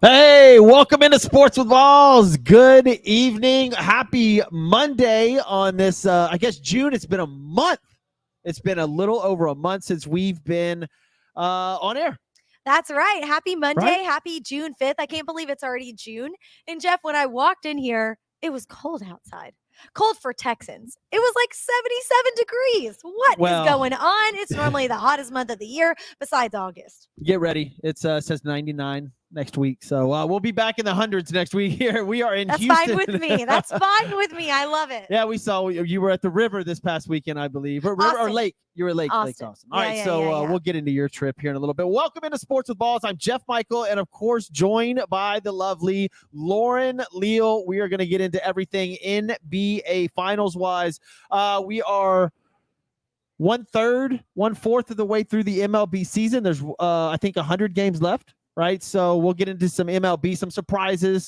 Hey, welcome into Sports with Balls. Good evening. Happy Monday on this, I guess, June. It's been a month. It's been a little over a month since we've been on air. That's right. Happy Monday. Right? Happy June 5th. I can't believe it's already June. And Jeff, when I walked in here, it was cold outside. Cold for Texans. It was like 77 degrees. What is going on? It's normally the hottest month of the year besides August. Get ready. It says 99 next week. So we'll be back in the hundreds next week here. We are in Houston. That's fine with me. That's fine with me. I love it. Yeah, we saw you were at the river this past weekend, I believe. Or river or lake. You were at Lake Austin. All right, we'll get into your trip here in a little bit. Welcome into Sports with Balls. I'm Jeff Michael, and of course, joined by the lovely Lauren Leal. We are going to get into everything NBA Finals-wise. We are 1/4 of the way through the MLB season. There's, I think, 100 games left. Right, so we'll get into some MLB, some surprises,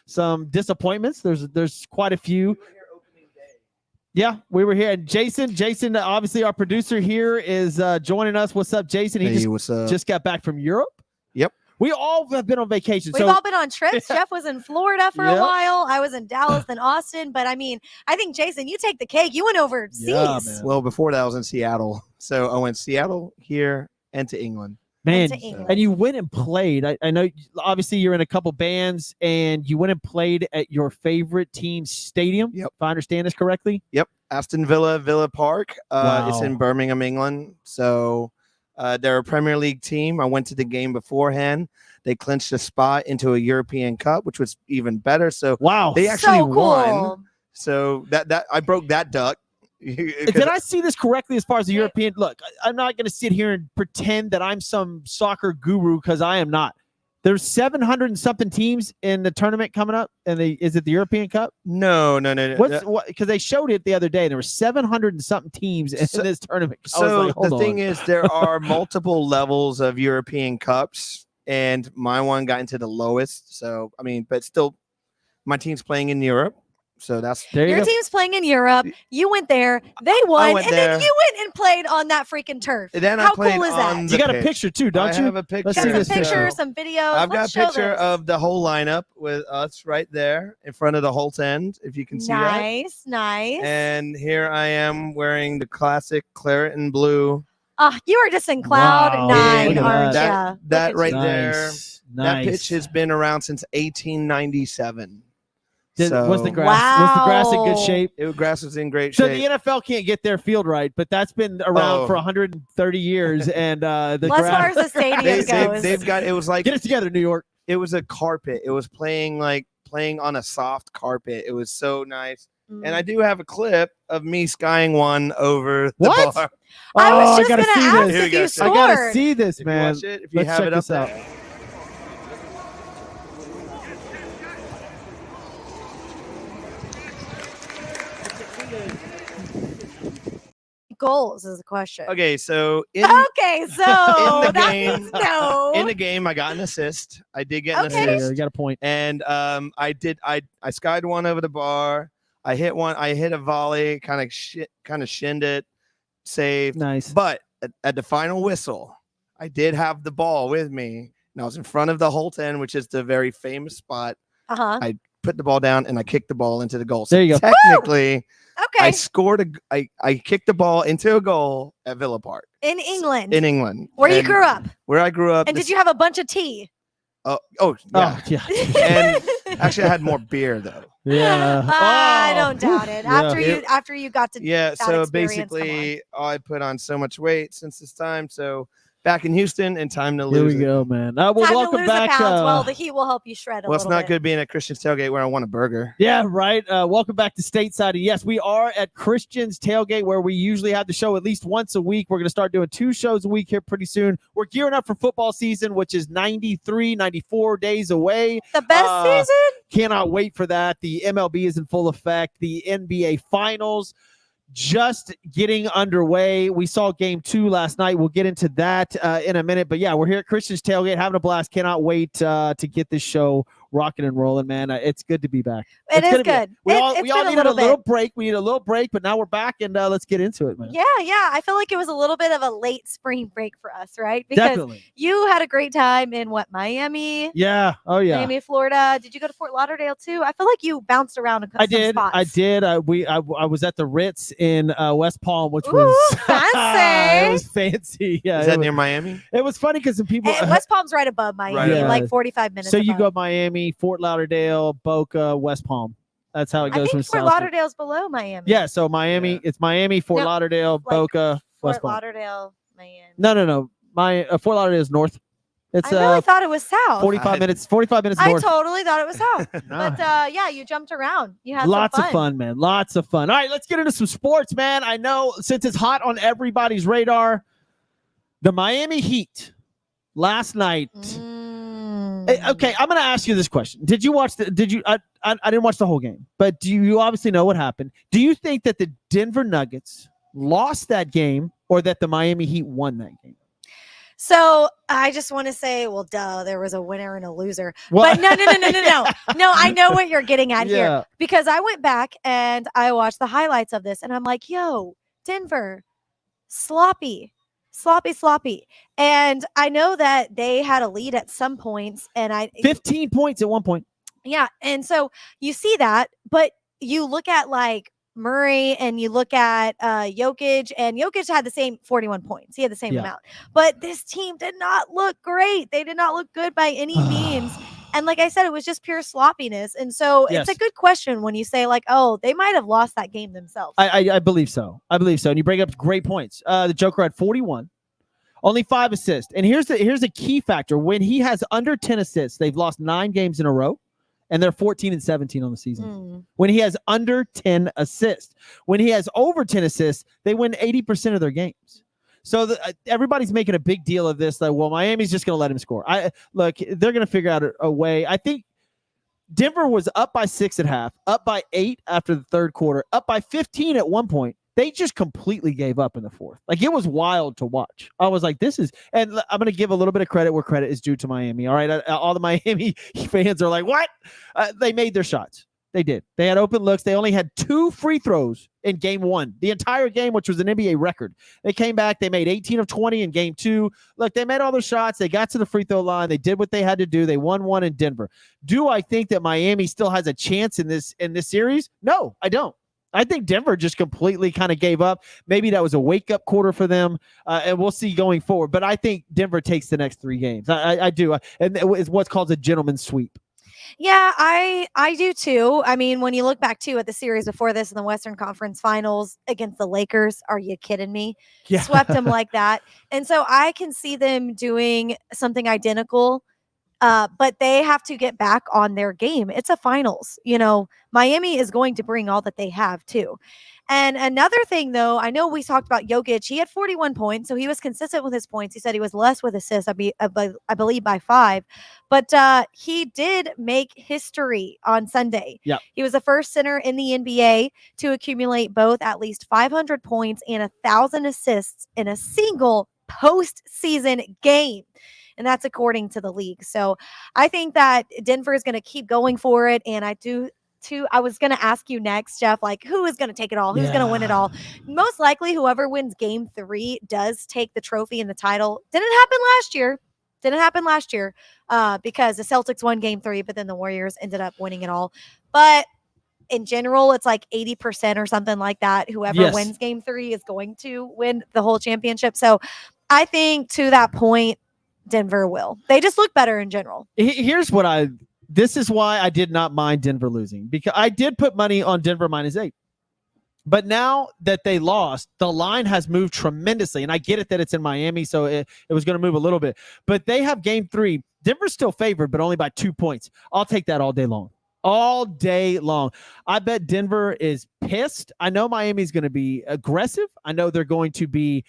some disappointments. There's quite a few. Yeah, we were here. And Jason, obviously our producer here, is joining us. What's up, Jason? He just got back from Europe. Yep. We all have been on vacation. We've all been on trips. Jeff was in Florida for a while. I was in Dallas and Austin. But, I mean, I think, Jason, you take the cake. You went overseas. Yeah, well, before that, I was in Seattle. So I went Seattle, here, and to England. Man, and you went and played. I know, obviously, you're in a couple bands, and you went and played at your favorite team's stadium, Yep. if I understand this correctly. Yep, Aston Villa Park. Wow. It's in Birmingham, England. So they're a Premier League team. I went to the game beforehand. They clinched a spot into a European Cup, which was even better. So wow, they actually so cool. won. So that I broke that duck. Did I see this correctly as far as the European? Look, I'm not going to sit here and pretend that I'm some soccer guru, because I am not. There's 700 and something teams in the tournament coming up, and is it the European Cup? No. Because they showed it the other day. There were 700 and something teams in this tournament. So the thing is, there are multiple levels of European Cups, and my one got into the lowest. So I mean, but still, my team's playing in Europe. So that's your team's playing in Europe. You went there, they won, and then you went and played on that freaking turf. Then How cool is that? You got a picture too, don't you? I have a picture. Let's see this picture, some videos. I've got a picture of the whole lineup with us right there in front of the Holt end, if you can see that. Nice. And here I am wearing the classic claret and blue. Oh, you are just in cloud nine, aren't you? That right there. Nice. That pitch has been around since 1897. Was the grass in good shape? The grass was in great shape. So the NFL can't get their field right, but that's been around for 130 years. And the as far as the stadium goes, they've got. It was like, get it together, New York. It was a carpet. It was playing on a soft carpet. It was so nice. And I do have a clip of me skying one over the bar. I was just going to ask if you scored. I gotta see this, man. If you have it up there. Goals is the question. Okay, so in the game, I got an assist. I did get an assist. You got a point. And I skied one over the bar. I hit one. I hit a volley, kind of shinned it, saved. Nice. But at the final whistle, I did have the ball with me, and I was in front of the Holt end, which is the very famous spot. I put the ball down and I kicked the ball into the goal. So there you go. Technically, I scored I kicked the ball into a goal at Villa Park in England. Where you grew up. Where I grew up. And did you have a bunch of tea? Oh yeah. And actually, I had more beer though. Yeah. I don't doubt it. After you got to so basically, I put on so much weight since this time. So back in Houston and time to lose. Here we go, man. Well, time welcome to lose back. Well, the heat will help you shred a little bit. Well, it's not good being at Christian's Tailgate where I want a burger. Yeah, right. Welcome back to Stateside. And yes, we are at Christian's Tailgate, where we usually have the show at least once a week. We're going to start doing 2 shows a week here pretty soon. We're gearing up for football season, which is 93, 94 days away. The best season? Cannot wait for that. The MLB is in full effect. The NBA Finals just getting underway. We saw game 2 last night. We'll get into that in a minute. But yeah, we're here at Christian's Tailgate having a blast. Cannot wait to get this show rocking and rolling, man. It's good to be back. It It's is gonna be- good. We all It's we all been a needed a little little bit. break. We need a little break, but now we're back, and let's get into it, man. Yeah. I feel like it was a little bit of a late spring break for us, right? Because Definitely. you had a great time in Miami, Yeah. Oh yeah. Miami, Florida. Did you go to Fort Lauderdale too? I feel like you bounced around I some did. spots. I did. I was at the Ritz in West Palm, which Ooh, was fancy. it was fancy. Yeah. Is that near Miami? It was funny because some people. And West Palm's right above Miami, Right above. like 45 minutes. So you go above. Miami, Fort Lauderdale, Boca, West Palm. That's how it I goes think from Fort south. to- Lauderdale's below Miami. Yeah. So Miami, Yeah. it's Miami, Fort No, Lauderdale, like Boca, West Fort Palm. Lauderdale, Miami. No. Fort Lauderdale is north. It's I really thought it was south. 45 minutes. 45 minutes I north. totally thought it was south. Nah. But yeah, you jumped around. You had Lots some of fun, man. Lots of fun. All right, let's get into some sports, man. I know since it's hot on everybody's radar, the Miami Heat last night. Okay, I'm going to ask you this question. Did you watch I didn't watch the whole game, but do you obviously know what happened? Do you think that the Denver Nuggets lost that game or that the Miami Heat won that game? So I just want to say, well, duh, there was a winner and a loser. What? But no. No, I know what you're getting at Yeah. here because I went back and I watched the highlights of this and I'm like, yo, Denver, sloppy. And I know that they had a lead at some points and 15 points at one point. yeah. And so you see that, but you look at like Murray and you look at Jokic, and Jokic had the same 41 points. He had the same amount. But this team did not look great. They did not look good by any means. And like I said, it was just pure sloppiness. And so it's a good question when you say like, oh, they might have lost that game themselves. I believe so. And you bring up great points. The Joker had 41, only 5 assists. And here's a key factor. When he has under 10 assists, they've lost 9 games in a row. And they're 14-17 on the season. When he has under 10 assists, when he has over 10 assists, they win 80% of their games. So everybody's making a big deal of this. Like, well, Miami's just going to let him score. Look, they're going to figure out a way. I think Denver was up by 6 at half, up by 8 after the third quarter, up by 15 at one point. They just completely gave up in the fourth. Like, it was wild to watch. I was like, this is, and I'm going to give a little bit of credit where credit is due to Miami. All right. All the Miami fans are like, what? They made their shots. They did. They had open looks. They only had 2 free throws in game 1, the entire game, which was an NBA record. They came back. They made 18 of 20 in game 2. Look, they made all their shots. They got to the free throw line. They did what they had to do. They won 1 in Denver. Do I think that Miami still has a chance in this series? No, I don't. I think Denver just completely kind of gave up. Maybe that was a wake-up quarter for them, and we'll see going forward. But I think Denver takes the next 3 games. I do. And it's what's called a gentleman's sweep. Yeah, I do too. I mean, when you look back too at the series before this in the Western Conference Finals against the Lakers, are you kidding me? Yeah. Swept them like that. And so I can see them doing something identical. But they have to get back on their game. It's a finals. You know, Miami is going to bring all that they have too. And another thing, though, I know we talked about Jokic. He had 41 points, so he was consistent with his points. He said he was less with assists, I believe, by 5. But he did make history on Sunday. Yeah, he was the first center in the NBA to accumulate both at least 500 points and 1,000 assists in a single postseason game. And that's according to the league. So I think that Denver is going to keep going for it. And I do too. I was going to ask you next, Jeff, like who is going to take it all? Who's going to win it all? Most likely whoever wins game 3 does take the trophy and the title. Didn't happen last year because the Celtics won game 3, but then the Warriors ended up winning it all. But in general, it's like 80% or something like that. Whoever wins game 3 is going to win the whole championship. So I think to that point, Denver will. They just look better in general. This is why I did not mind Denver losing, because I did put money on Denver -8. But now that they lost, the line has moved tremendously. And I get it that it's in Miami, so it was going to move a little bit. But they have game 3. Denver's still favored, but only by 2 points. I'll take that all day long. All day long. I bet Denver is pissed. I know Miami's going to be aggressive. I know they're going to be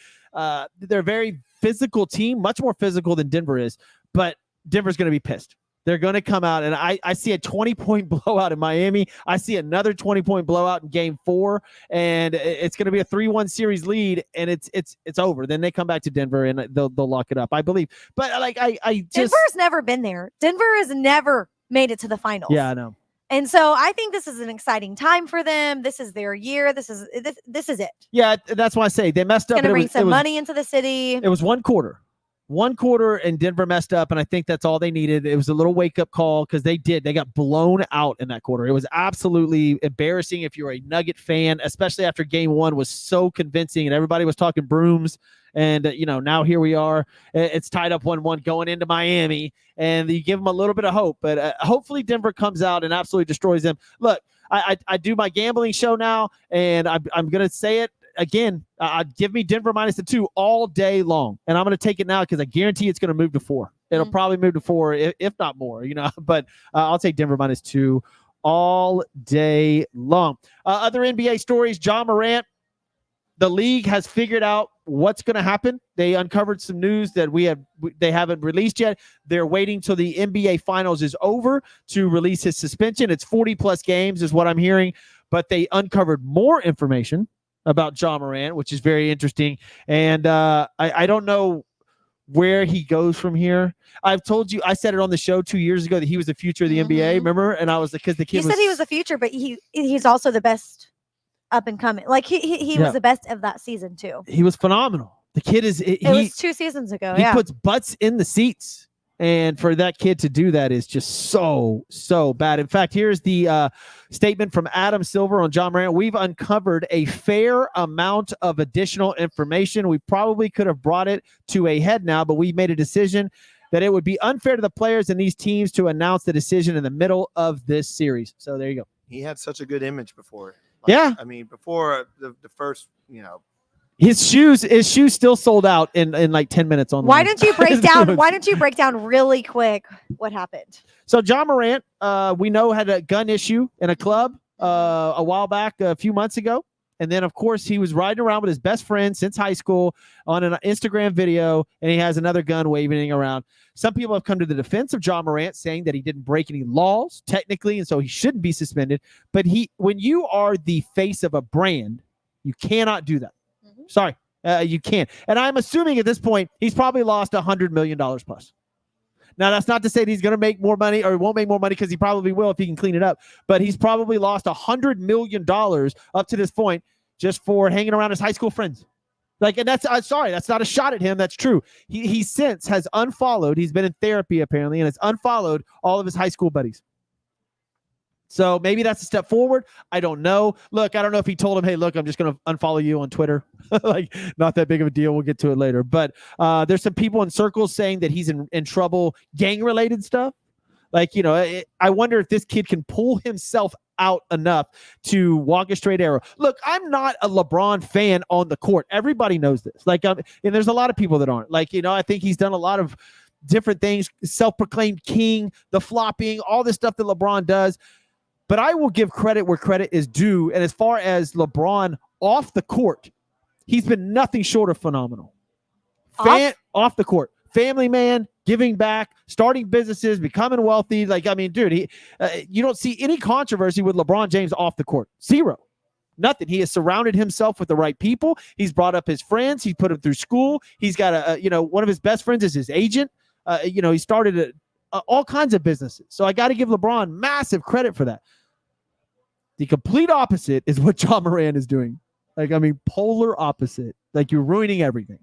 they're a very physical team, much more physical than Denver is, but Denver's going to be pissed. They're going to come out, and I see a 20-point blowout in Miami. I see another 20-point blowout in game 4, and it's going to be a 3-1 series lead, and it's over. Then they come back to Denver, and they'll lock it up, I believe. But like I just Denver's never been there. Denver has never made it to the finals. Yeah, I know. And so I think this is an exciting time for them. This is their year. This is it. Yeah, that's why I say they messed up. Going to bring some money into the city. It was one quarter, and Denver messed up, and I think that's all they needed. It was a little wake-up call because they got blown out in that quarter. It was absolutely embarrassing if you're a Nugget fan, especially after game one was so convincing and everybody was talking brooms. And, now here we are. It's tied up 1-1 going into Miami, and you give them a little bit of hope. But hopefully Denver comes out and absolutely destroys them. Look, I do my gambling show now, and I'm going to say it again. Give me Denver -2 all day long. And I'm going to take it now because I guarantee it's going to move to 4. It'll probably move to 4, if not more, But I'll take Denver -2 all day long. Other NBA stories, Ja Morant. The league has figured out what's going to happen. They uncovered some news that they haven't released yet. They're waiting till the NBA Finals is over to release his suspension. It's 40-plus games is what I'm hearing. But they uncovered more information about Ja Morant, which is very interesting. And I don't know where he goes from here. I've told you, I said it on the show 2 years ago that he was the future of the NBA, remember? And I was because the kid said he was the future, but he's also the best up and coming. Like he was the best of that season too. He was phenomenal. The kid is it was 2 seasons ago. He puts butts in the seats. And for that kid to do that is just so bad. In fact, here's the statement from Adam Silver on Ja Morant. We've uncovered a fair amount of additional information. We probably could have brought it to a head now, but we made a decision that it would be unfair to the players and these teams to announce the decision in the middle of this series. So there you go. He had such a good image before. Yeah. I mean, before the first, His shoes still sold out in like 10 minutes online. Why don't you break down really quick what happened? So Ja Morant, we know, had a gun issue in a club a while back, a few months ago. And then, of course, he was riding around with his best friend since high school on an Instagram video, and he has another gun waving around. Some people have come to the defense of Ja Morant, saying that he didn't break any laws technically, and so he shouldn't be suspended. But when you are the face of a brand, you cannot do that. Sorry, you can't. And I'm assuming at this point, he's probably lost $100 million plus. Now, that's not to say that he's going to make more money or won't make more money, because he probably will if he can clean it up. But he's probably lost $100 million up to this point just for hanging around his high school friends. And that's sorry, that's not a shot at him. That's true. He since has unfollowed. He's been in therapy apparently, and has unfollowed all of his high school buddies. So maybe that's a step forward. I don't know. Look, I don't know if he told him, hey, look, I'm just going to unfollow you on Twitter. Not that big of a deal. We'll get to it later. But there's some people in circles saying that he's in trouble, gang-related stuff. I wonder if this kid can pull himself out enough to walk a straight arrow. Look, I'm not a LeBron fan on the court. Everybody knows this. And there's a lot of people that aren't. I think he's done a lot of different things, self-proclaimed king, the flopping, all this stuff that LeBron does. But I will give credit where credit is due. And as far as LeBron off the court, he's been nothing short of phenomenal. Off the court. Family man, giving back, starting businesses, becoming wealthy. Dude, you don't see any controversy with LeBron James off the court. Zero. Nothing. He has surrounded himself with the right people. He's brought up his friends. He's put them through school. He's got one of his best friends is his agent. He started all kinds of businesses. So I got to give LeBron massive credit for that. The complete opposite is what Ja Morant is doing. Polar opposite. You're ruining everything.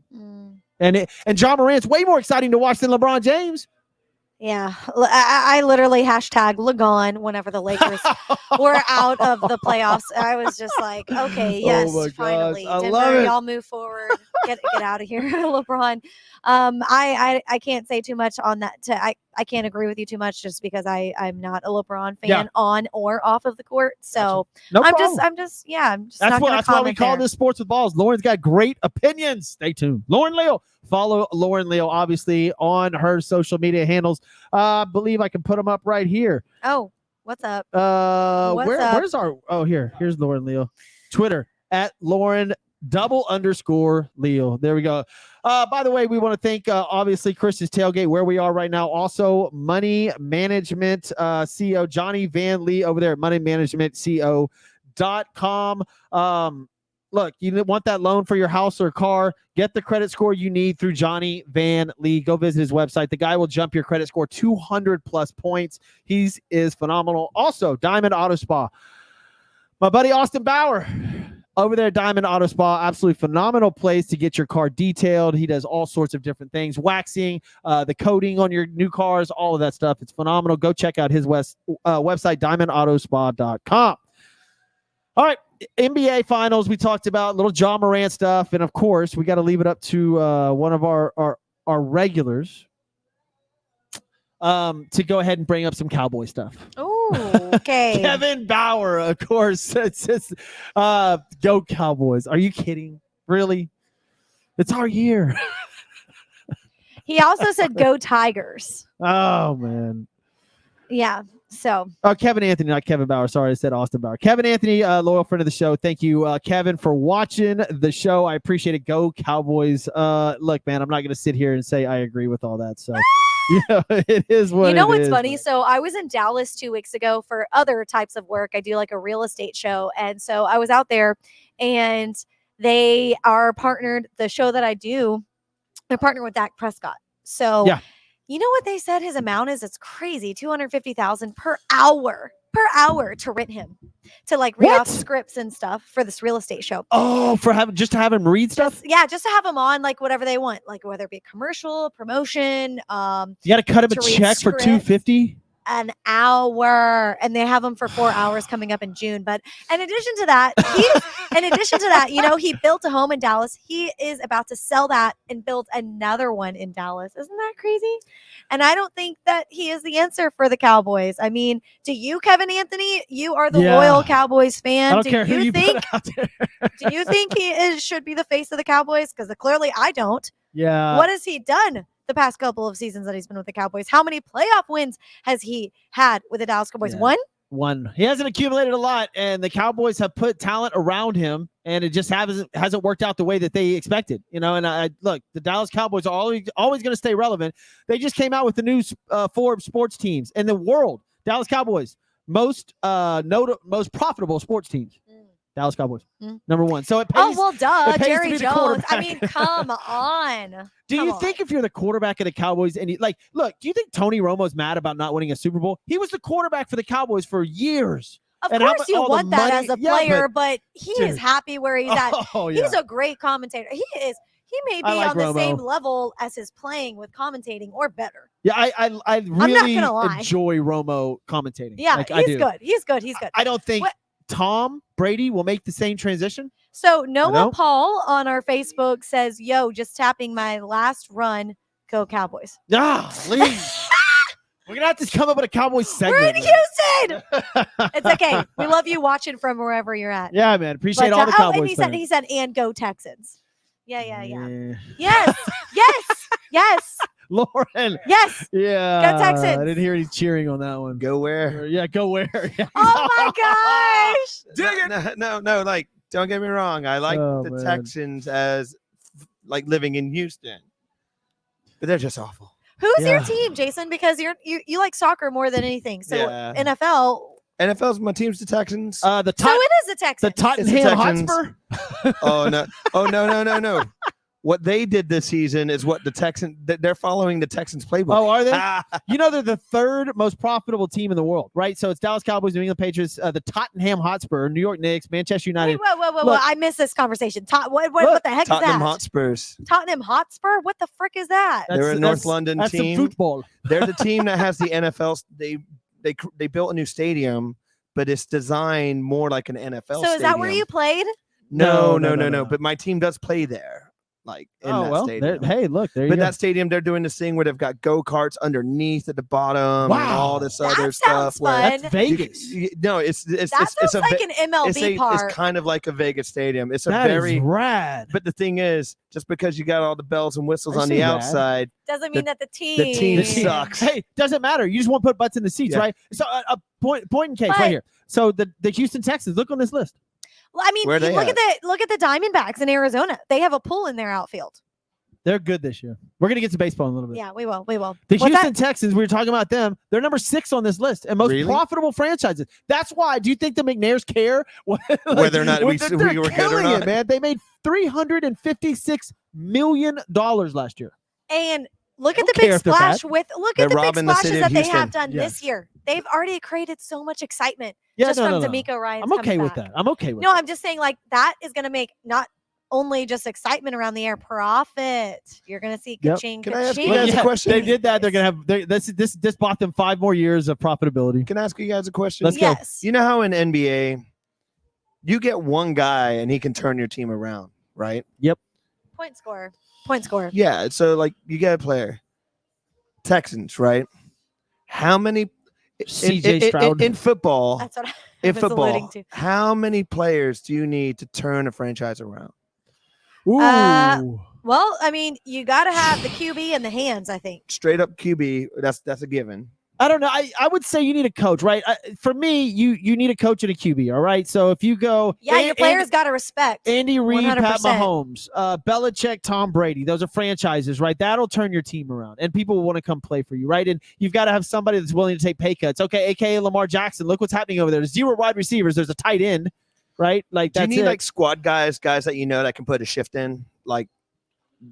And Ja Morant's way more exciting to watch than LeBron James. Yeah, I literally hashtag Lagon whenever the Lakers were out of the playoffs. I was just like, okay, yes, finally, Denver, y'all move forward, get out of here, LeBron. I can't say too much on that. I can't agree with you too much, just because I'm not a LeBron fan on or off of the court. So I'm just that's why we call this Sports with Balls. Lauren's got great opinions. Stay tuned. Lauren Leal. Follow Lauren Leal, obviously, on her social media handles. I believe I can put them up right here. Oh, what's up? Where's our? Oh, here's Lauren Leal. Twitter at Lauren _Leal. There we go. By the way, we want to thank obviously Chris's Tailgate, where we are right now. Also, Money Management CEO Johnny Van Lee over there at moneymanagementco.com. look, you want that loan for your house or car, get the credit score you need through Johnny Van Lee. Go visit his website. The guy will jump your credit score 200 plus points. He is phenomenal. Also, Diamond Auto Spa. My buddy Austin Bauer over there at Diamond Auto Spa, absolutely phenomenal place to get your car detailed. He does all sorts of different things, waxing, the coating on your new cars, all of that stuff. It's phenomenal. Go check out his website, diamondautospa.com. All right, NBA Finals. We talked about little Ja Morant stuff, and of course, we got to leave it up to one of our regulars to go ahead and bring up some Cowboy stuff. Oh, okay. Kevin Bauer, of course. It's go Cowboys. Are you kidding? Really? It's our year. He also said go Tigers. Oh man. Yeah. So Kevin Anthony, not Kevin Bauer. Sorry, I said Austin Bauer. Kevin Anthony, loyal friend of the show. Thank you, Kevin, for watching the show. I appreciate it. Go Cowboys. Look, man, I'm not going to sit here and say I agree with all that. So, it is what you know it what's is. funny? So I was in Dallas 2 weeks ago for other types of work. I do like a real estate show, and so I was out there, and they are partnered. The show that I do, they're partnered with Dak Prescott. So yeah. You know what they said his amount is? It's crazy. $250,000 per hour to rent him to like read off scripts and stuff for this real estate show. Oh, for just to have him read stuff? Just to have him on like whatever they want, like whether it be a commercial, promotion. You got to cut him a check for $250 an hour, and they have him for 4 hours coming up in June. But in addition to that, you know, he built a home in Dallas. He is about to sell that and build another one in Dallas. Isn't that crazy? And I don't think that he is the answer for the Cowboys. I mean, do you, Kevin Anthony? You are the loyal Cowboys fan. I don't care who you put out there. Do you think he should be the face of the Cowboys? Because clearly I don't. Yeah. What has he done the past couple of seasons that he's been with the Cowboys? How many playoff wins has he had with the Dallas Cowboys? One? He hasn't accumulated a lot, and the Cowboys have put talent around him, and it just hasn't worked out the way that they expected. You know, and I look, the Dallas Cowboys are always going to stay relevant. They just came out with the new Forbes sports teams in the world. Dallas Cowboys, most profitable sports teams. Dallas Cowboys, number one. So it pays. Oh, well, duh. Jerry to Jones. I mean, come on. Do you think if you're the quarterback of the Cowboys and look, do you think Tony Romo's mad about not winning a Super Bowl? He was the quarterback for the Cowboys for years. Of course you want that as a player, but he is happy where he's at. He's a great commentator. He may be on the same level as his playing with commentating or better. Yeah, I really enjoy Romo commentating. Yeah, he's good. He's good. I don't think Tom Brady will make the same transition. So Noah Paul on our Facebook says, "Yo, just tapping my last run. Go Cowboys." Please. We're gonna have to come up with a Cowboys segment. We're in Houston. It's okay. We love you watching from wherever you're at. Yeah, man. Appreciate all the Cowboys. And he said, and go Texans. Yeah. Yes. Lauren. Yes. Yeah. Go Texans. I didn't hear any cheering on that one. Go where? Yeah, go where? Yeah. Oh my gosh. No, like, don't get me wrong. I like the Texans as like living in Houston, but they're just awful. Who's your team, Jason? Because you like soccer more than anything. So NFL's my team's the Texans. So it is the Texans. The Tottenham Hotspur. Oh no. What they did this season is what the Texans, they're following the Texans playbook. Oh, are they? You know, they're the third most profitable team in the world, right? So it's Dallas Cowboys, New England Patriots, the Tottenham Hotspur, New York Knicks, Manchester United. Whoa. I missed this conversation. What the heck is that? Tottenham Hotspurs. Tottenham Hotspur? What the frick is that? They're a North London that's team. Some football. They're the team that has the NFL. They built a new stadium, but it's designed more like an NFL stadium. So is that where you played? No. But my team does play there. Like in that stadium. Hey, look, there you go. But that stadium, they're doing this thing where they've got go-karts underneath at the bottom and all this other stuff. Fun. That's Vegas. It's like an MLB park. It's kind of like a Vegas stadium. It's that very is rad. But the thing is, just because you got all the bells and whistles on the outside, doesn't mean that the team sucks. Hey, doesn't matter. You just want to put butts in the seats, right? So a point in case right here. So the Houston Texans, look on this list. Well, I mean, look at the Diamondbacks in Arizona. They have a pool in their outfield. They're good this year. We're going to get to baseball in a little bit. Yeah, we will. We will. The What's Houston that? Texans, we were talking about them. They're number 6 on this list and most Really? profitable franchises. That's why. Do you think the McNairs care Whether or not we they're were good or killing not? it, man. They made $356 million last year. And look at don't the care big if they're bad. splash with look They're at the big robbing the splashes city of that they have Houston. done this year. They've already created so much excitement Yeah, just no, from no, no. D'Amico Ryan. I'm okay with that. I'm okay with No, that. I'm just saying like that is going to make not only just excitement around the air, profit. You're going to see Yep. ka-ching, Can I ask you ka-ching. guys a question? They did that. They're going to have this bought them 5 more years of profitability. Can I ask you guys a question? Let's go. Yes. You know how in NBA, you get one guy and he can turn your team around, right? Point scorer. Point scorer. Yeah. So like you get a player, Texans, right? How many CJ Stroud. in football? That's what I In was alluding football, to. how many players do you need to turn a franchise around? Ooh. Well, I mean, you got to have the QB and the hands, I think. Straight up QB, that's a given. I don't know. I would say you need a coach, right? For me, you need a coach and a QB, all right? So if you go Yeah, your players got to respect. Andy Reid, Pat 100%. Mahomes, Belichick, Tom Brady. Those are franchises, right? That'll turn your team around, and people will want to come play for you, right? And you've got to have somebody that's willing to take pay cuts. Okay, a.k.a. Lamar Jackson. Look what's happening over there. There's 0 wide receivers. There's a tight end, right? Like Do you that's need it. like squad guys that you know that can put a shift in, like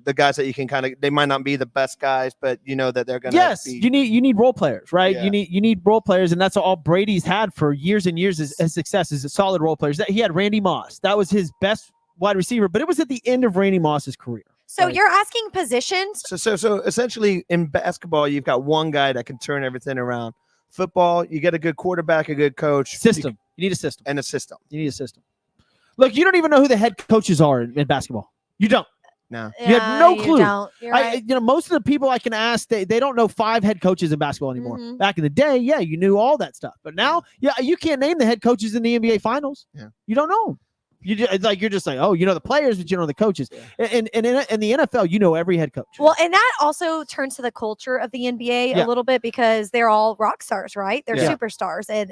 the guys that you can kind of? They might not be the best guys, but you know that they're gonna. Yes, be, you need role players, right? Yeah. You need role players, and that's all Brady's had for years and years as success is solid role players. That he had Randy Moss. That was his best wide receiver, but it was at the end of Randy Moss's career. So Right. you're asking positions. So essentially in basketball, you've got one guy that can turn everything around. Football, you get a good quarterback, a good coach, System. You need a system. and a system. You need a system. Look, you don't even know who the head coaches are in basketball. You don't. No. You have no clue. You don't. You're right. Most of the people I can ask, they don't know 5 head coaches in basketball anymore. Mhm. Back in the day, yeah, you knew all that stuff. But now, yeah, you can't name the head coaches in the NBA Finals. Yeah. You don't know 'em. You're just like, oh, you know the players, but you know the coaches. Yeah. And in the NFL, you know every head coach. Well, and that also turns to the culture of the NBA Yeah. a little bit because they're all rock stars, right? They're Yeah. superstars, and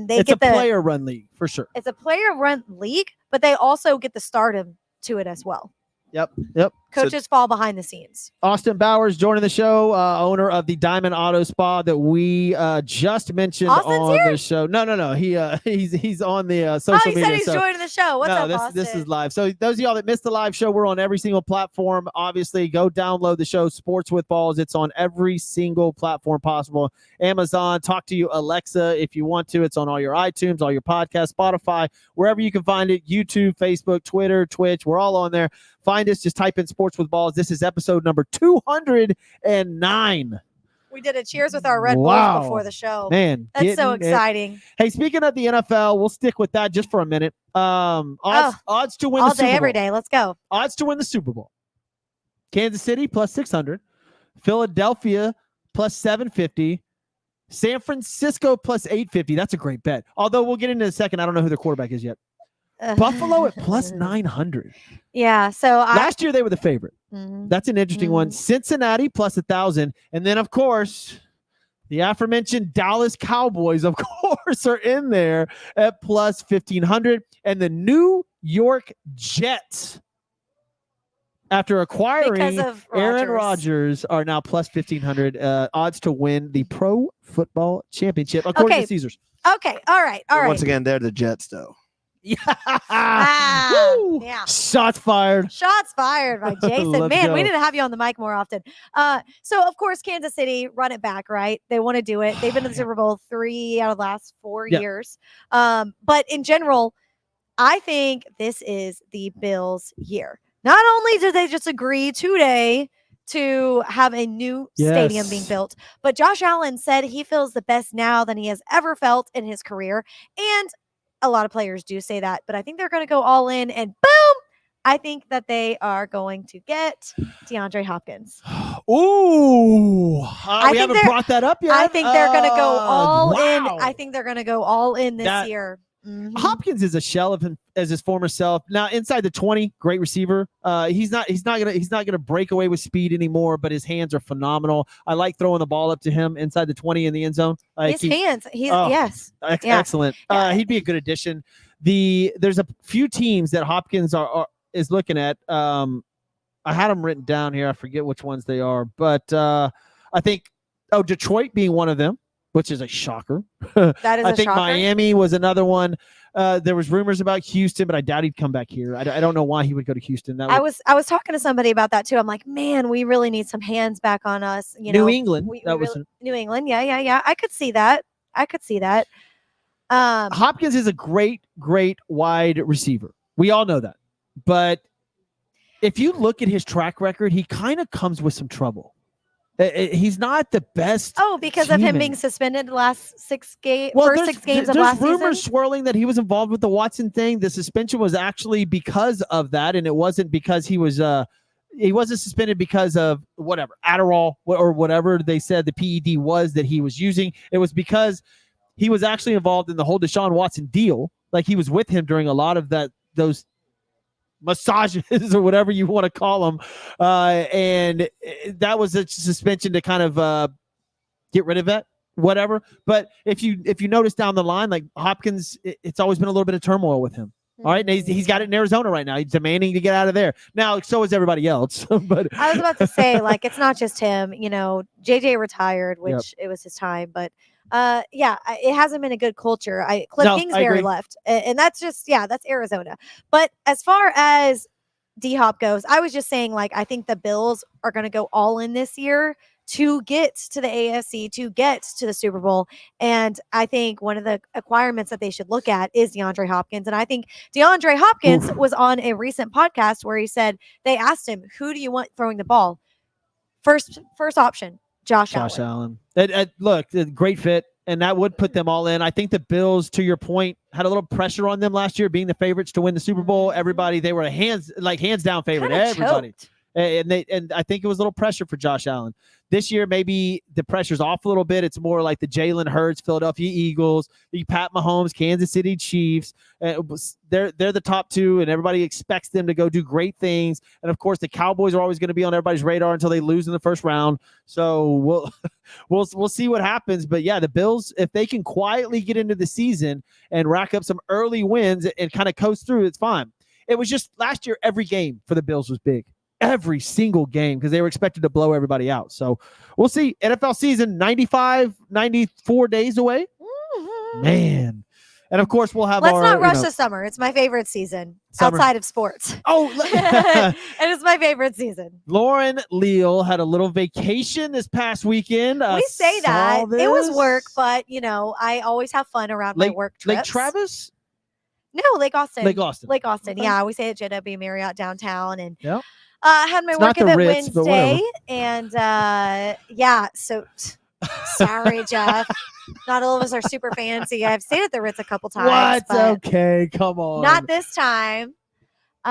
they It's a get the player-run league for sure. it's a player-run league, but they also get the stardom to it as well. Yep. Coaches fall behind the scenes. Austin Bowers joining the show, owner of the Diamond Auto Spa that we just mentioned Austin's on here? the show. No. He's on the Oh, social he media. said he's so- joining the show. What's no, up, this Austin? is live. So those of y'all that missed the live show, we're on every single platform. Obviously, go download the show Sports with Balls. It's on every single platform possible. Amazon, talk to you Alexa if you want to. It's on all your iTunes, all your podcasts, Spotify, wherever you can find it. YouTube, Facebook, Twitter, Twitch. We're all on there. Find us. Just type in Sports with Balls. This is episode number 209. We did a cheers with our Red Wow. Bulls before the show. Man, That's so getting it. exciting. Hey, speaking of the NFL, we'll stick with that just for a minute. Odds to win All the Super day, every Bowl. day. Let's go. Odds to win the Super Bowl. Kansas City plus 600. Philadelphia plus 750. San Francisco plus 850. That's a great bet. Although we'll get into it in a second. I don't know who their quarterback is yet. Buffalo at plus 900. Yeah. So Last year they were the favorite. Mhm. That's an interesting one. Mhm. Cincinnati plus 1,000. And then, of course, the aforementioned Dallas Cowboys, of course, are in there at plus 1,500. And the New York Jets, after acquiring because of Aaron Rodgers. Rodgers, are now plus 1,500 odds to win the Pro Football Championship, according Okay. to Caesars. Okay. All right. All right. Once again, they're the Jets, though. Yeah. Ah, Woo! yeah. Shots fired. Shots fired by Jason. Let's Man, we go. need to have you on the mic more often. So of course, Kansas City run it back, right? They want to do it. They've been to the Yeah. Super Bowl 3 out of the last 4 Yeah. years. But in general, I think this is the Bills' year. Not only did they just agree today to have a new stadium being Yes. built, but Josh Allen said he feels the best now than he has ever felt in his career. And a lot of players do say that, but I think they're going to go all in and boom, I think that they are going to get DeAndre Hopkins. Ooh. I we think haven't they're- brought that up yet. I think they're going to go all in. Wow. I think they're going to go all in this That- year. Mhm. Hopkins is a shell of him as his former self. Now inside the 20, great receiver. He's not gonna break away with speed anymore, but his hands are phenomenal. I like throwing the ball up to him inside the 20 in the end zone. His hands. He's Oh. yes. Yeah. Excellent. Yeah. He'd be a good addition. There's a few teams that Hopkins is looking at. I had them written down here. I forget which ones they are, but I think Detroit being one of them, which is a shocker. That is I a think shocker. Miami was another one. There was rumors about Houston, but I doubt he'd come back here. I don't know why he would go to Houston. I was talking to somebody about that too. I'm like, man, we really need some hands back on us. New England. That was New England. Yeah. I could see that. Hopkins is a great wide receiver. We all know that. But if you look at his track record, he kind of comes with some trouble. He's not the best. Oh, because of him being suspended the last first 6 games of last season? There's rumors swirling that he was involved with the Watson thing. The suspension was actually because of that, and it wasn't because he wasn't suspended because of whatever, Adderall or whatever they said the PED was that he was using. It was because he was actually involved in the whole Deshaun Watson deal. Like he was with him during a lot of those massages or whatever you want to call them. And that was a suspension to kind of get rid of that, whatever. But if you notice down the line, like Hopkins, it's always been a little bit of turmoil with him. All right. And he's got it in Arizona right now. He's demanding to get out of there. Now, so is everybody else. But I was about to say, like, it's not just him. JJ retired, which it was his time. But it hasn't been a good culture. Cliff Kingsbury left. And that's just, that's Arizona. But as far as D-Hop goes, I was just saying, like, I think the Bills are going to go all in this year to get to the AFC, to get to the Super Bowl. And I think one of the acquirements that they should look at is DeAndre Hopkins. And I think DeAndre Hopkins was on a recent podcast where he said, they asked him, who do you want throwing the ball? First option, Josh Allen. Look, great fit. And that would put them all in. I think the Bills, to your point, had a little pressure on them last year, being the favorites to win the Super Bowl. Everybody, they were hands down favorite. Kinda Everybody. Choked. And I think it was a little pressure for Josh Allen. This year, maybe the pressure's off a little bit. It's more like the Jalen Hurts, Philadelphia Eagles, the Pat Mahomes, Kansas City Chiefs. They're the top two, and everybody expects them to go do great things. And of course, the Cowboys are always going to be on everybody's radar until they lose in the first round. So we'll see what happens. But yeah, the Bills, if they can quietly get into the season and rack up some early wins and kind of coast through, it's fine. It was just last year, every game for the Bills was big. Every single game, because they were expected to blow everybody out. So we'll see. NFL season 94 days away. Mm-hmm. Man. And of course we'll have Let's not rush the summer. It's my favorite season outside of sports. Oh, and it's my favorite season. Lauren Leal had a little vacation this past weekend. We say that it was work, but I always have fun around my work trips. Lake Travis? No, Lake Austin. Lake Austin. Okay. Yeah, we say at JW Marriott downtown, and yep. I had my work event Ritz, Wednesday, and so sorry, Jeff. Not all of us are super fancy. I've stayed at the Ritz a couple times. What? Okay, come on. Not this time. We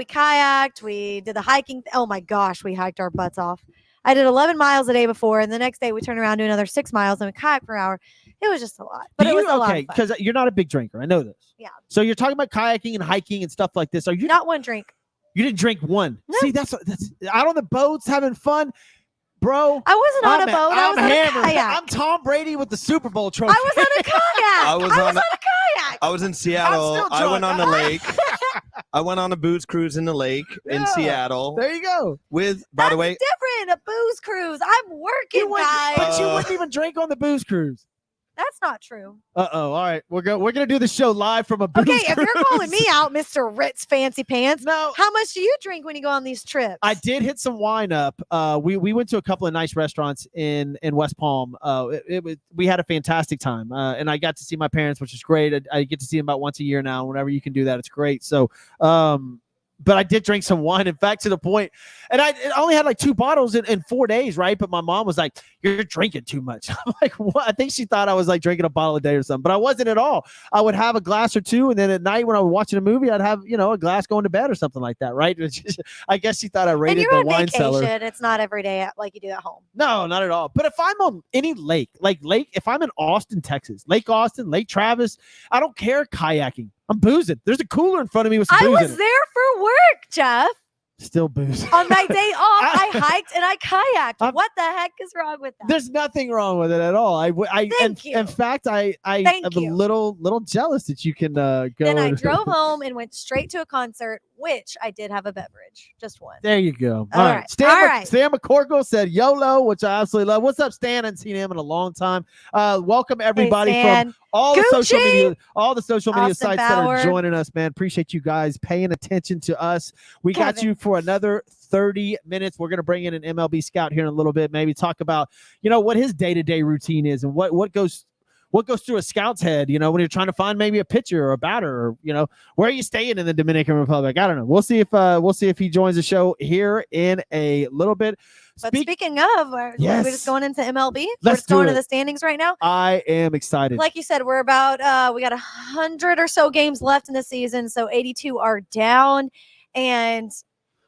kayaked. We did the hiking. Oh my gosh, we hiked our butts off. I did 11 miles the day before, and the next day we turned around to another 6 miles, and we kayaked for an hour. It was just a lot, but it was a lot of fun. Because you're not a big drinker. I know this. Yeah. So you're talking about kayaking and hiking and stuff like this. Are you not one drink? You didn't drink one. No. See, that's out on the boats having fun, bro. I wasn't on a boat. I was hammered. on a kayak. I'm Tom Brady with the Super Bowl trophy. I was on a kayak. I was on a kayak. I was in Seattle. I went on the lake. I went on a booze cruise in the lake in Seattle. There you go. By the way, different. A booze cruise. I'm working, guys. But you wouldn't even drink on the booze cruise. That's not true. Uh-oh. All right. We're gonna do the show live from a booze cruise. If you're calling me out, Mr. Ritz Fancy Pants, no. How much do you drink when you go on these trips? I did hit some wine up. We went to a couple of nice restaurants in West Palm. We had a fantastic time. And I got to see my parents, which is great. I get to see them about once a year now. Whenever you can do that, it's great. So but I did drink some wine, in fact, to the point, and I only had like 2 bottles in 4 days, right? But my mom was like, "You're drinking too much." I'm like, "What?" I think she thought I was like drinking a bottle a day or something, but I wasn't at all. I would have a glass or two, and then at night when I was watching a movie, I'd have a glass going to bed or something like that, right? I guess she thought I raided the wine cellar. It's not every day like you do at home. No, not at all. But if I'm on any lake, if I'm in Austin, Texas, Lake Austin, Lake Travis, I don't care kayaking. I'm boozing. There's a cooler in front of me with some booze in it. I was there for work, Jeff. Still booze. On my day off, I hiked and I kayaked. What the heck is wrong with that? There's nothing wrong with it at all. Thank you. In fact, I Thank am you. a little jealous that you can go. Then I drove home and went straight to a concert, which I did have a beverage, just one. There you go. All right. All right. Stan McCorkle said YOLO, which I absolutely love. What's up, Stan? I haven't seen him in a long time. Welcome everybody from all the social media, Austin sites Bauer. that are joining us, man. Appreciate you guys paying attention to us. We got you for another 30 minutes. We're going to bring in an MLB scout here in a little bit, maybe talk about, what his day-to-day routine is and what goes through a scout's head, when you're trying to find maybe a pitcher or a batter, or where are you staying in the Dominican Republic? I don't know. We'll see if he joins the show here in a little bit. But speaking of, we're just going into MLB. We're just going to the standings right now. I am excited. Like you said, we're about we got 100 or so games left in the season, so 82 are down. And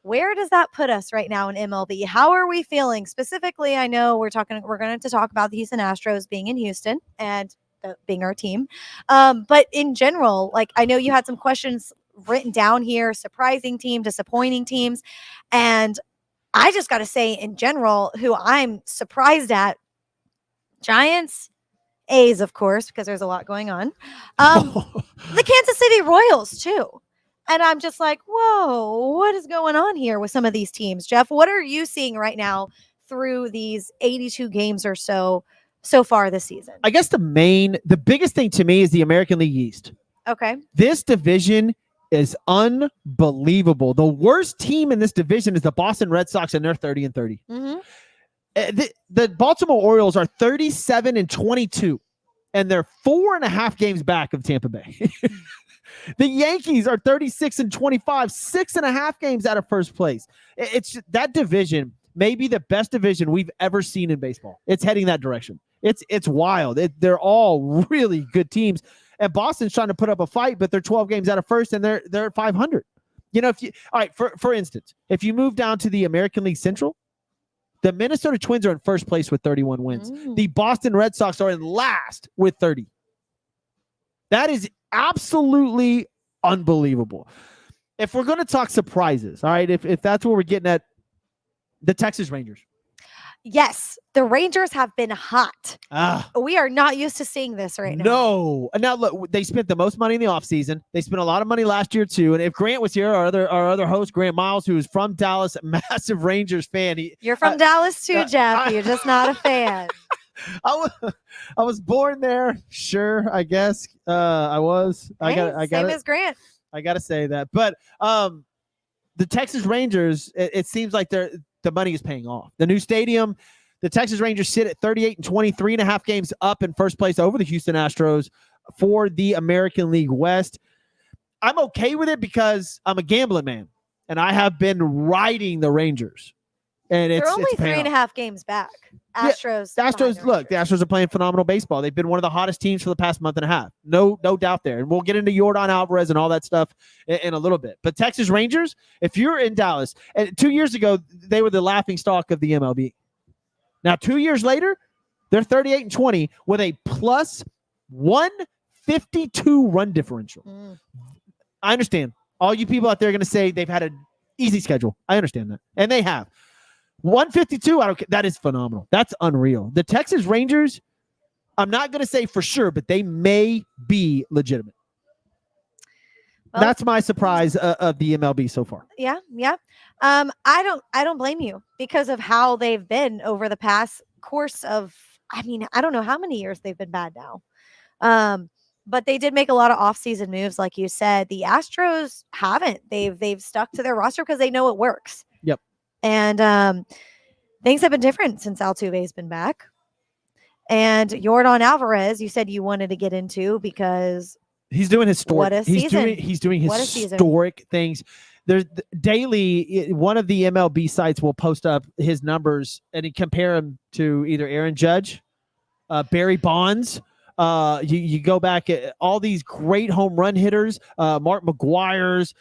where does that put us right now in MLB? How are we feeling? Specifically, I know we're going to talk about the Houston Astros being in Houston and being our team. But in general, I know you had some questions written down here, surprising team, disappointing teams. And I just got to say, in general, who I'm surprised at, Giants, A's, of course, because there's a lot going on. The Kansas City Royals, too. And I'm just like, whoa, what is going on here with some of these teams? Jeff, what are you seeing right now through these 82 games or so far this season? I guess the biggest thing to me is the American League East. Okay. This division is unbelievable. The worst team in this division is the Boston Red Sox, and they're 30-30. Mm-hmm. The Baltimore Orioles are 37-22, and they're 4.5 games back of Tampa Bay. The Yankees are 36-25, 6.5 games out of first place. It's that division may be the best division we've ever seen in baseball. It's heading that direction. It's wild. They're all really good teams. And Boston's trying to put up a fight, but they're 12 games out of first, and they're at 500. All right, for instance, if you move down to the American League Central, the Minnesota Twins are in first place with 31 wins. The Boston Red Sox are in last with 30. That is absolutely unbelievable. If we're going to talk surprises, all right, if that's what we're getting at, the Texas Rangers. Yes, the Rangers have been hot. We are not used to seeing this right now. No. Now, look, they spent the most money in the offseason. They spent a lot of money last year, too. And if Grant was here, our other host, Grant Miles, who is from Dallas, massive Rangers fan. You're from Dallas, too, Jeff. You're just not a fan. I was born there. Sure, I guess. I was. Same as Grant. I got to say that. But the Texas Rangers, it seems like the money is paying off. The new stadium, the Texas Rangers sit at 38-20, 3.5 games up in first place over the Houston Astros for the American League West. I'm okay with it because I'm a gambling man, and I have been riding the Rangers. And they're only 3.5 games back. Astros. Yeah, the Astros are playing phenomenal baseball. They've been one of the hottest teams for the past month and a half. No doubt there. And we'll get into Yordan Alvarez and all that stuff in a little bit. But Texas Rangers, if you're in Dallas, and 2 years ago, they were the laughing stock of the MLB. Now, 2 years later, they're 38-20 with a plus 152 run differential. I understand. All you people out there are going to say they've had an easy schedule. I understand that. And they have. 152, I don't care. That is phenomenal. That's unreal. The Texas Rangers, I'm not going to say for sure, but they may be legitimate. Well, that's my surprise of the MLB so far. Yeah. I don't blame you because of how they've been over the past course of, I don't know how many years they've been bad now. But they did make a lot of offseason moves, like you said. The Astros haven't. They've stuck to their roster because they know it works. Yep. And things have been different since Altuve's been back. And Yordan Alvarez, you said you wanted to get into because he's doing historic. What a season. He's doing historic things. There's daily, one of the MLB sites will post up his numbers and compare him to either Aaron Judge, Barry Bonds. You go back at all these great home run hitters, Mark McGuire's,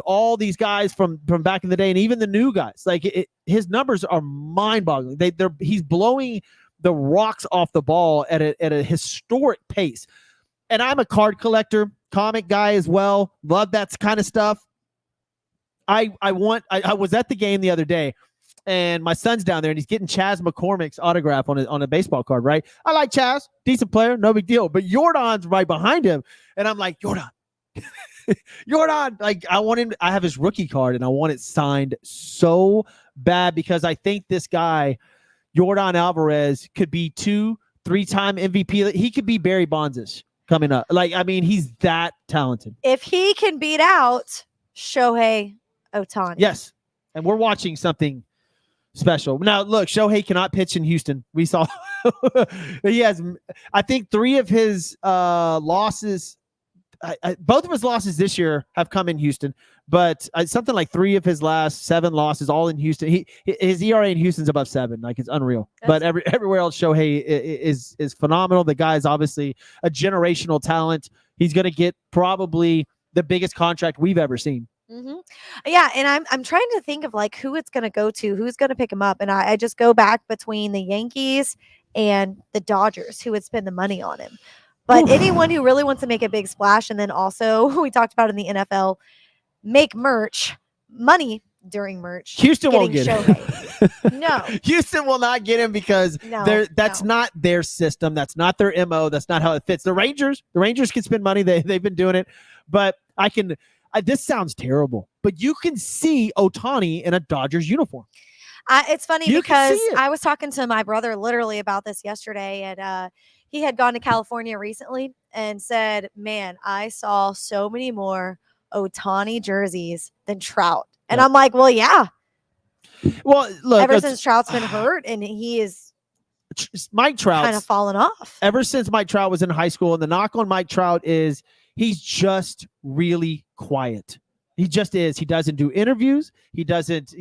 all these guys from back in the day, and even the new guys. His numbers are mind-boggling. He's blowing the rocks off the ball at a historic pace. And I'm a card collector, comic guy as well. Love that kind of stuff. I was at the game the other day, and my son's down there, and he's getting Chaz McCormick's autograph on a baseball card. Right? I like Chaz, decent player, no big deal. But Jordan's right behind him, and I'm like, Jordan. Jordan, like I want him. I have his rookie card, and I want it signed so bad because I think this guy, Jordan Alvarez, could be 2-3-time MVP. He could be Barry Bonds coming up. Like, I mean, he's that talented. If he can beat out Shohei Ohtani. Yes. And we're watching something special. Now, look, Shohei cannot pitch in Houston. We saw he has, I think, 3 of his losses. Both of his losses this year have come in Houston, but something like 3 of his last 7 losses all in Houston. His ERA in Houston's above 7, like it's unreal. But everywhere else, Shohei is phenomenal. The guy is obviously a generational talent. He's going to get probably the biggest contract we've ever seen. Mm-hmm. Yeah, and I'm trying to think of like who it's going to go to, who's going to pick him up, and I just go back between the Yankees and the Dodgers, who would spend the money on him. But anyone who really wants to make a big splash, and then also we talked about in the NFL, make money during merch. Houston won't get him. No, Houston will not get him because that's not their system. That's not their MO. That's not how it fits. The Rangers can spend money. They've been doing it, but this sounds terrible, but you can see Ohtani in a Dodgers uniform. It's funny because I was talking to my brother literally about this yesterday, and he had gone to California recently and said, man, I saw so many more Ohtani jerseys than Trout. And I'm like, well, yeah. Well, look, ever since Trout's been hurt and he is Mike Trout kind of fallen off. Ever since Mike Trout was in high school, and the knock on Mike Trout is he's just really quiet. He just is. He doesn't do interviews. He doesn't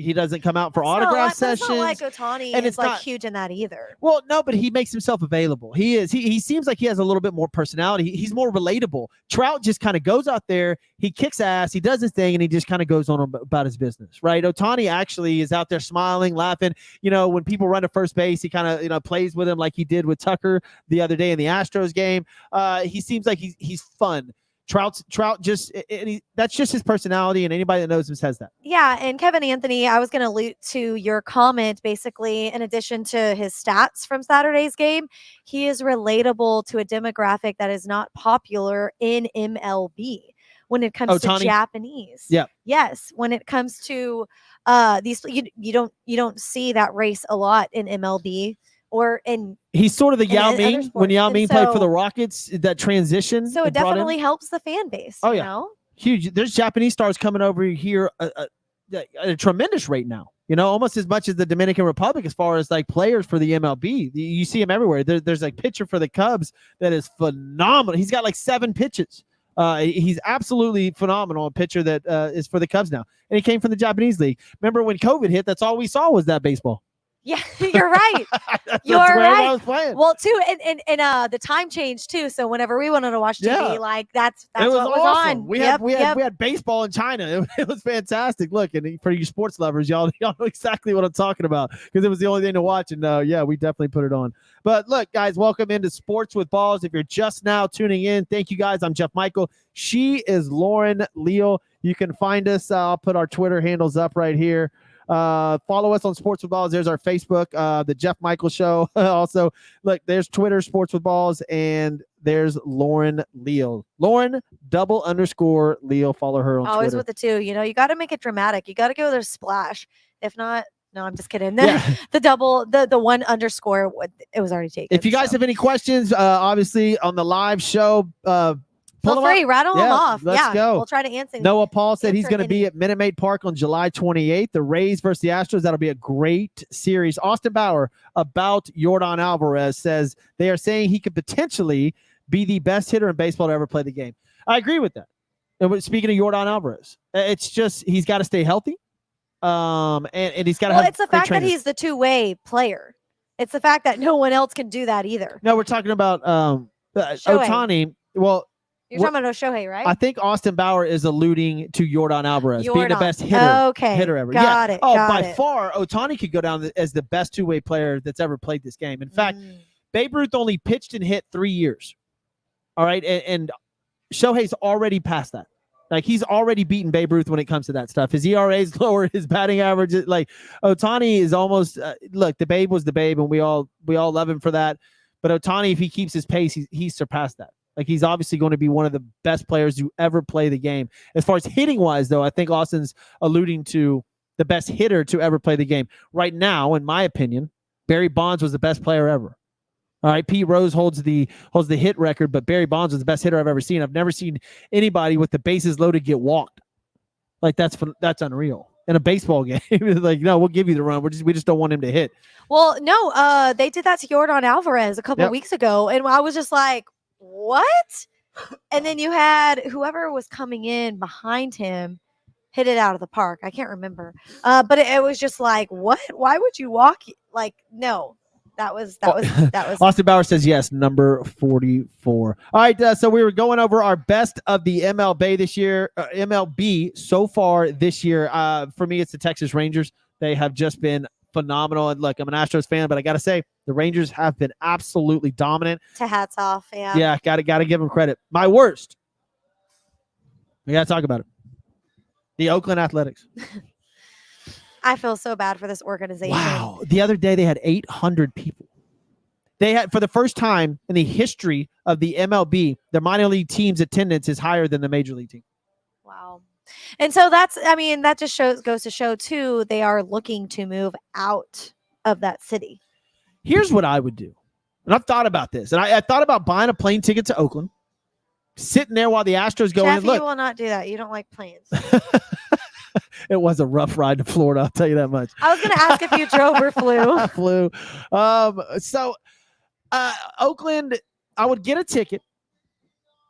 come out for autograph sessions. It's not like Ohtani and it's like huge in that either. Well, no, but he makes himself available. He is. He seems like he has a little bit more personality. He's more relatable. Trout just kind of goes out there, he kicks ass, he does his thing, and he just kind of goes on about his business, right? Ohtani actually is out there smiling, laughing. You know, when people run to first base, he kind of plays with him like he did with Tucker the other day in the Astros game. He seems like he's fun. Trout just that's just his personality, and anybody that knows him says that. Yeah, and Kevin Anthony, I was going to allude to your comment. Basically, in addition to his stats from Saturday's game, he is relatable to a demographic that is not popular in MLB when it comes to Japanese. Yeah. Yes, when it comes to these, you don't see that race a lot in MLB. He's sort of the Yao Ming when Yao Ming played for the Rockets, that transition. So it definitely helps the fan base. Oh, you yeah. know? Huge. There's Japanese stars coming over here at a tremendous rate now. You know, almost as much as the Dominican Republic as far as like players for the MLB. You see him everywhere. There's a pitcher for the Cubs that is phenomenal. He's got like 7 pitches. He's absolutely phenomenal. A pitcher that is for the Cubs now. And he came from the Japanese league. Remember when COVID hit, that's all we saw was that baseball. Yeah, you're right. You're right. Well, too, and the time changed too. So whenever we wanted to watch TV, like that's what was awesome. on. We had baseball in China. It was fantastic. Look, and for you sports lovers, y'all know exactly what I'm talking about because it was the only thing to watch. And we definitely put it on. But look, guys, welcome into Sports with Balls. If you're just now tuning in, thank you guys. I'm Jeff Michael. She is Lauren Leal. You can find us. I'll put our Twitter handles up right here. Follow us on Sports with Balls. There's our Facebook, the Jeff Michael Show. Also, look, there's Twitter, Sports with Balls, and there's Lauren Leal. Lauren __ Leal. Follow her on Always Twitter. With the 2. You know, you got to make it dramatic. You got to go with a splash. If not, no, I'm just kidding. The 1_ it was already taken. If you guys have any questions, obviously on the live show, feel free, rattle them off. Let's go. We'll try to answer. Noah Paul said he's going to be at Minute Maid Park on July 28th. The Rays versus the Astros. That'll be a great series. Austin Bauer about Jordan Alvarez says they are saying he could potentially be the best hitter in baseball to ever play the game. I agree with that. And speaking of Jordan Alvarez, it's just he's got to stay healthy. And he's got to have. It's the fact that he's the two-way player. It's the fact that no one else can do that either. No, we're talking about Ohtani. Well. You're talking about Shohei, right? I think Austin Bauer is alluding to Jordan Alvarez being the best hitter ever. Got it. By far, Ohtani could go down as the best two-way player that's ever played this game. In fact, Babe Ruth only pitched and hit 3 years. All right, and Shohei's already past that. Like he's already beaten Babe Ruth when it comes to that stuff. His ERA is lower, his batting average is like Ohtani is almost look, the Babe was the Babe and we all love him for that. But Ohtani, if he keeps his pace, he's surpassed that. Like he's obviously going to be one of the best players to ever play the game. As far as hitting wise, though, I think Austin's alluding to the best hitter to ever play the game. Right now, in my opinion, Barry Bonds was the best player ever. All right, Pete Rose holds the hit record, but Barry Bonds was the best hitter I've ever seen. I've never seen anybody with the bases loaded get walked. Like that's unreal in a baseball game. Like, no, we'll give you the run. We just don't want him to hit. Well, no, they did that to Yordan Alvarez a couple of weeks ago, and I was just like, what? And then you had whoever was coming in behind him hit it out of the park. I can't remember, but it was just like, what? Why would you walk? Like, no. That was. Austin Bauer says yes, number 44. All right, so we were going over our best of the MLB this year. MLB so far this year. For me, it's the Texas Rangers. They have just been phenomenal. And look, I'm an Astros fan, but I got to say the Rangers have been absolutely dominant. To hats off, yeah. Yeah, got to give them credit. My worst. We got to talk about it. The Oakland Athletics. I feel so bad for this organization. Wow. The other day they had 800 people. They had, for the first time in the history of the MLB, their minor league team's attendance is higher than the major league team. Wow. And so that just goes to show too, they are looking to move out of that city. Here's what I would do. And I've thought about this. And I thought about buying a plane ticket to Oakland, sitting there while the Astros go in. Look, you will not do that. You don't like planes. It was a rough ride to Florida, I'll tell you that much. I was going to ask if you drove or flew. I flew. Oakland, I would get a ticket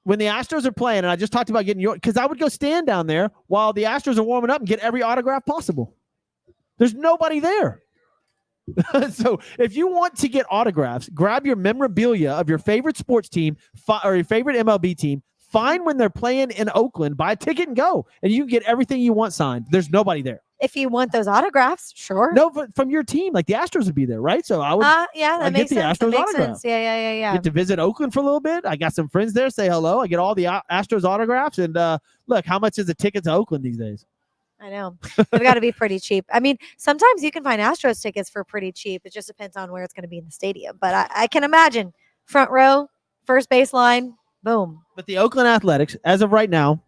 when the Astros are playing, and I just talked about getting your, because I would go stand down there while the Astros are warming up and get every autograph possible. There's nobody there. So if you want to get autographs, grab your memorabilia of your favorite sports team or your favorite MLB team. Find when they're playing in Oakland, buy a ticket and go, and you can get everything you want signed. There's nobody there. If you want those autographs, sure. No, but from your team, like the Astros would be there, right? So I would, that makes sense. Astros autograph. Yeah. Get to visit Oakland for a little bit. I got some friends there. Say hello. I get all the Astros autographs, and look, how much is a ticket to Oakland these days? I know. They've got to be pretty cheap. I mean, sometimes you can find Astros tickets for pretty cheap. It just depends on where it's going to be in the stadium. But I can imagine front row, first baseline, boom. But the Oakland Athletics, as of right now,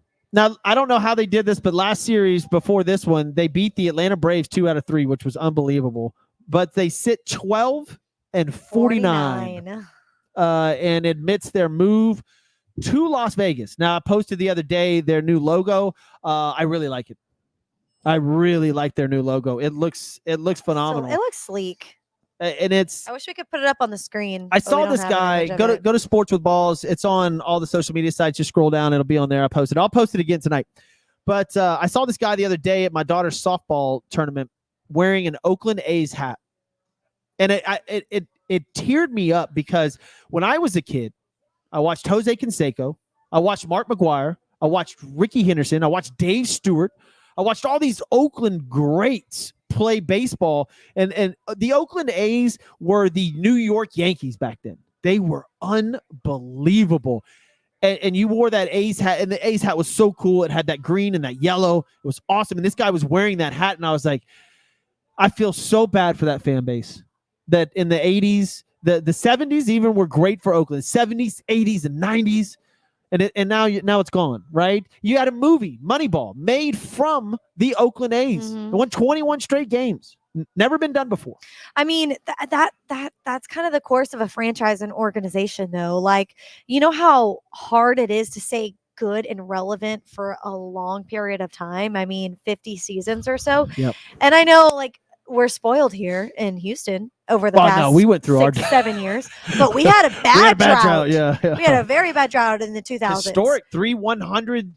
I don't know how they did this, but last series before this one, they beat the Atlanta Braves 2 out of 3, which was unbelievable. But they sit 12 and 49. And admits their move to Las Vegas. Now, I posted the other day their new logo. I really like it. I really like their new logo. It looks phenomenal. So it looks sleek. And it's, I wish we could put it up on the screen. I saw this guy go to Sports with Balls. It's on all the social media sites. Just scroll down. It'll be on there. I'll post it again tonight. But I saw this guy the other day at my daughter's softball tournament wearing an Oakland A's hat. And it teared me up because when I was a kid, I watched Jose Canseco. I watched Mark McGwire. I watched Ricky Henderson. I watched Dave Stewart. I watched all these Oakland greats play baseball, and the Oakland A's were the New York Yankees back then. They were unbelievable. And you wore that A's hat, and the A's hat was so cool. It had that green and that yellow. It was awesome. And this guy was wearing that hat, and I was like, I feel so bad for that fan base. That in the 80s, the 70s even were great for Oakland. 70s, 80s, and 90s. And now it's gone, right? You had a movie, Moneyball, made from the Oakland A's. It won 21 straight games. Never been done before. I mean, that's kind of the course of a franchise and organization, though. Like, you know how hard it is to stay good and relevant for a long period of time? I mean, 50 seasons or so. Yep. And I know, like, we're spoiled here in Houston over the past we went through 7 years, but we had a bad drought. Yeah. We had a very bad drought in the 2000s. Historic 100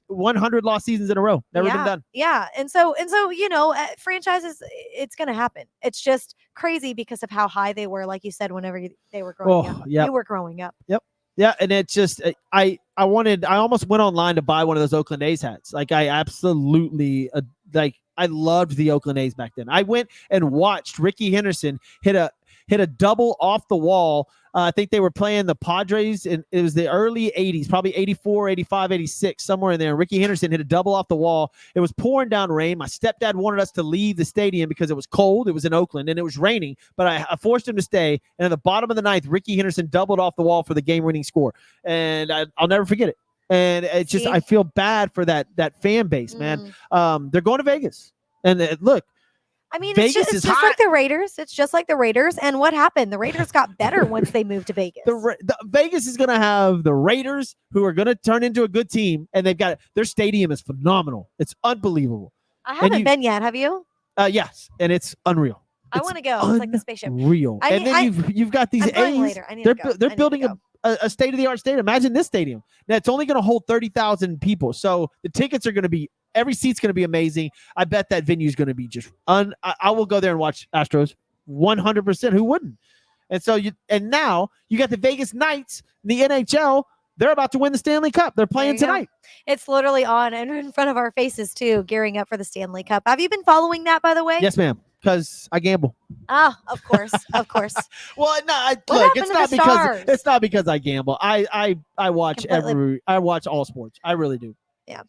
lost seasons in a row. Never been done. Yeah. And so, you know, franchises, it's going to happen. It's just crazy because of how high they were, like you said, whenever they were growing up. Yep. You were growing up. Yep. Yeah, and it's just I almost went online to buy one of those Oakland A's hats. Like I absolutely I loved the Oakland A's back then. I went and watched Ricky Henderson hit a double off the wall I think they were playing the Padres, and it was the early 80s, probably 84, 85, 86, somewhere in there. Ricky Henderson hit a double off the wall. It was pouring down rain. My stepdad wanted us to leave the stadium because it was cold. It was in Oakland, and it was raining, but I forced him to stay. And at the bottom of the ninth, Ricky Henderson doubled off the wall for the game-winning score. And I'll never forget it. And it's just, I feel bad for that fan base, man. They're going to Vegas. And look, I mean, Vegas it's is just hot. like the Raiders. It's just like the Raiders. And what happened? The Raiders got better once they moved to Vegas. The Vegas is going to have the Raiders, who are going to turn into a good team, and they've got their stadium is phenomenal. It's unbelievable. I haven't been yet. Have you? Yes, and it's unreal. I want to go. It's like the spaceship. Real. And then you've got these I'm going A's. later. I need to go. They're building a state-of-the-art stadium. Imagine this stadium. Now, it's only going to hold 30,000 people, so the tickets are going to be every seat's going to be amazing. I bet that venue is going to be just I will go there and watch Astros 100%. Who wouldn't? And so now you got the Vegas Knights, the NHL. They're about to win the Stanley Cup. They're playing tonight. It's literally on and in front of our faces too, gearing up for the Stanley Cup. Have you been following that, by the way? Yes, ma'am. Because I gamble. Ah, of course, of course. Well, no, What look, happened to the Stars? it's not because I gamble. I watch I watch all sports. I really do. Yeah.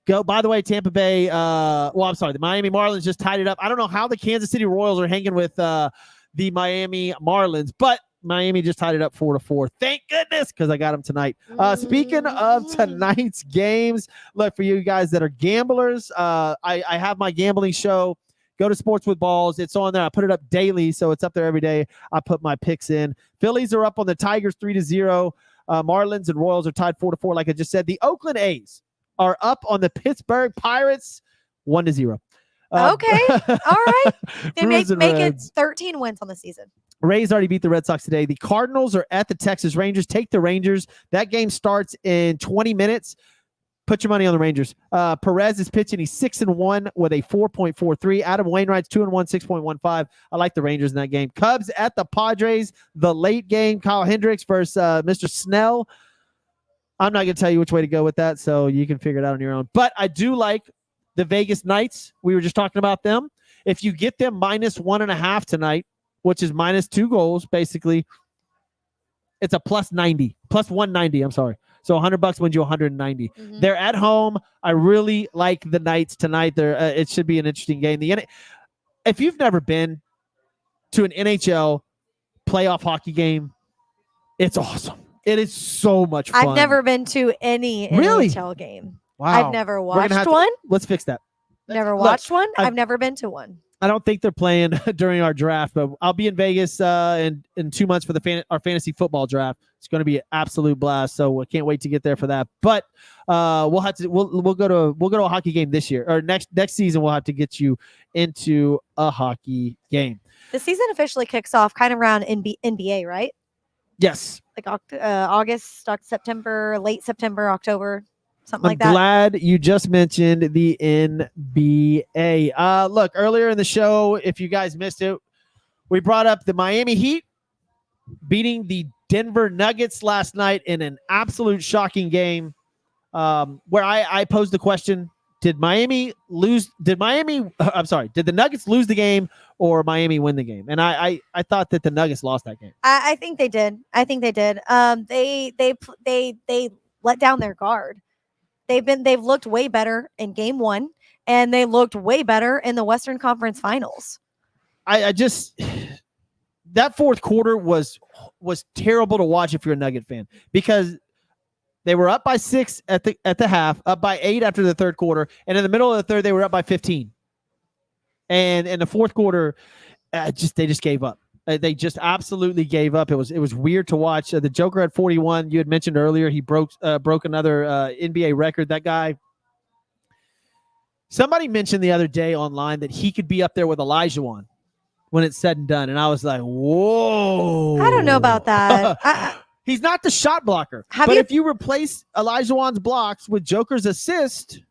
Go. By the way, Tampa Bay. I'm sorry. The Miami Marlins just tied it up. I don't know how the Kansas City Royals are hanging with the Miami Marlins, but Miami just tied it up 4-4. Thank goodness, because I got them tonight. Speaking of tonight's games, look, for you guys that are gamblers, I have my gambling show. Go to Sports with Balls. It's on there. I put it up daily, so it's up there every day. I put my picks in. Phillies are up on the Tigers 3-0. Marlins and Royals are tied 4-4, like I just said. The Oakland A's are up on the Pittsburgh Pirates 1-0. Okay. All right. They make it Reds. 13 wins on the season. Rays already beat the Red Sox today. The Cardinals are at the Texas Rangers. Take the Rangers. That game starts in 20 minutes. Put your money on the Rangers. Perez is pitching. He's 6-1 with a 4.43. Adam Wainwright's 2-1, 6.15. I like the Rangers in that game. Cubs at the Padres. The late game, Kyle Hendricks versus Mr. Snell. I'm not going to tell you which way to go with that, so you can figure it out on your own. But I do like the Vegas Knights. We were just talking about them. If you get them -1.5 tonight, which is -2 goals, basically, it's a +90, +190. I'm sorry. So $100 wins you 190. Mm-hmm. They're at home. I really like the Knights tonight. It should be an interesting game. If you've never been to an NHL playoff hockey game, it's awesome. It is so much fun. I've never been to any NHL game. Wow. I've never watched one. Let's fix that. Never watched one. I've never been to one. I don't think they're playing during our draft, but I'll be in Vegas in 2 months for our fantasy football draft. It's going to be an absolute blast. So I can't wait to get there for that. But we'll go to a hockey game this year, or next season. We'll have to get you into a hockey game. The season officially kicks off kind of around NBA, right? Yes. Like August, September, late September, October. Something like that. I'm glad you just mentioned the NBA. Look, earlier in the show, if you guys missed it, we brought up the Miami Heat beating the Denver Nuggets last night in an absolute shocking game, where I posed the question, did the Nuggets lose the game or Miami win the game? And I thought that the Nuggets lost that game. I think they did. They let down their guard. They've looked way better in game one, and they looked way better in the Western Conference Finals. That fourth quarter was terrible to watch if you're a Nugget fan, because they were up by 6 at the half, up by 8 after the third quarter, and in the middle of the third they were up by 15. And in the fourth quarter, they just gave up. They just absolutely gave up. It was weird to watch. The Joker had 41. You had mentioned earlier he broke another NBA record. That guy. Somebody mentioned the other day online that he could be up there with Olajuwon when it's said and done, and I was like, "Whoa!" I don't know about that. He's not the shot blocker, if you replace Olajuwon's blocks with Joker's assist,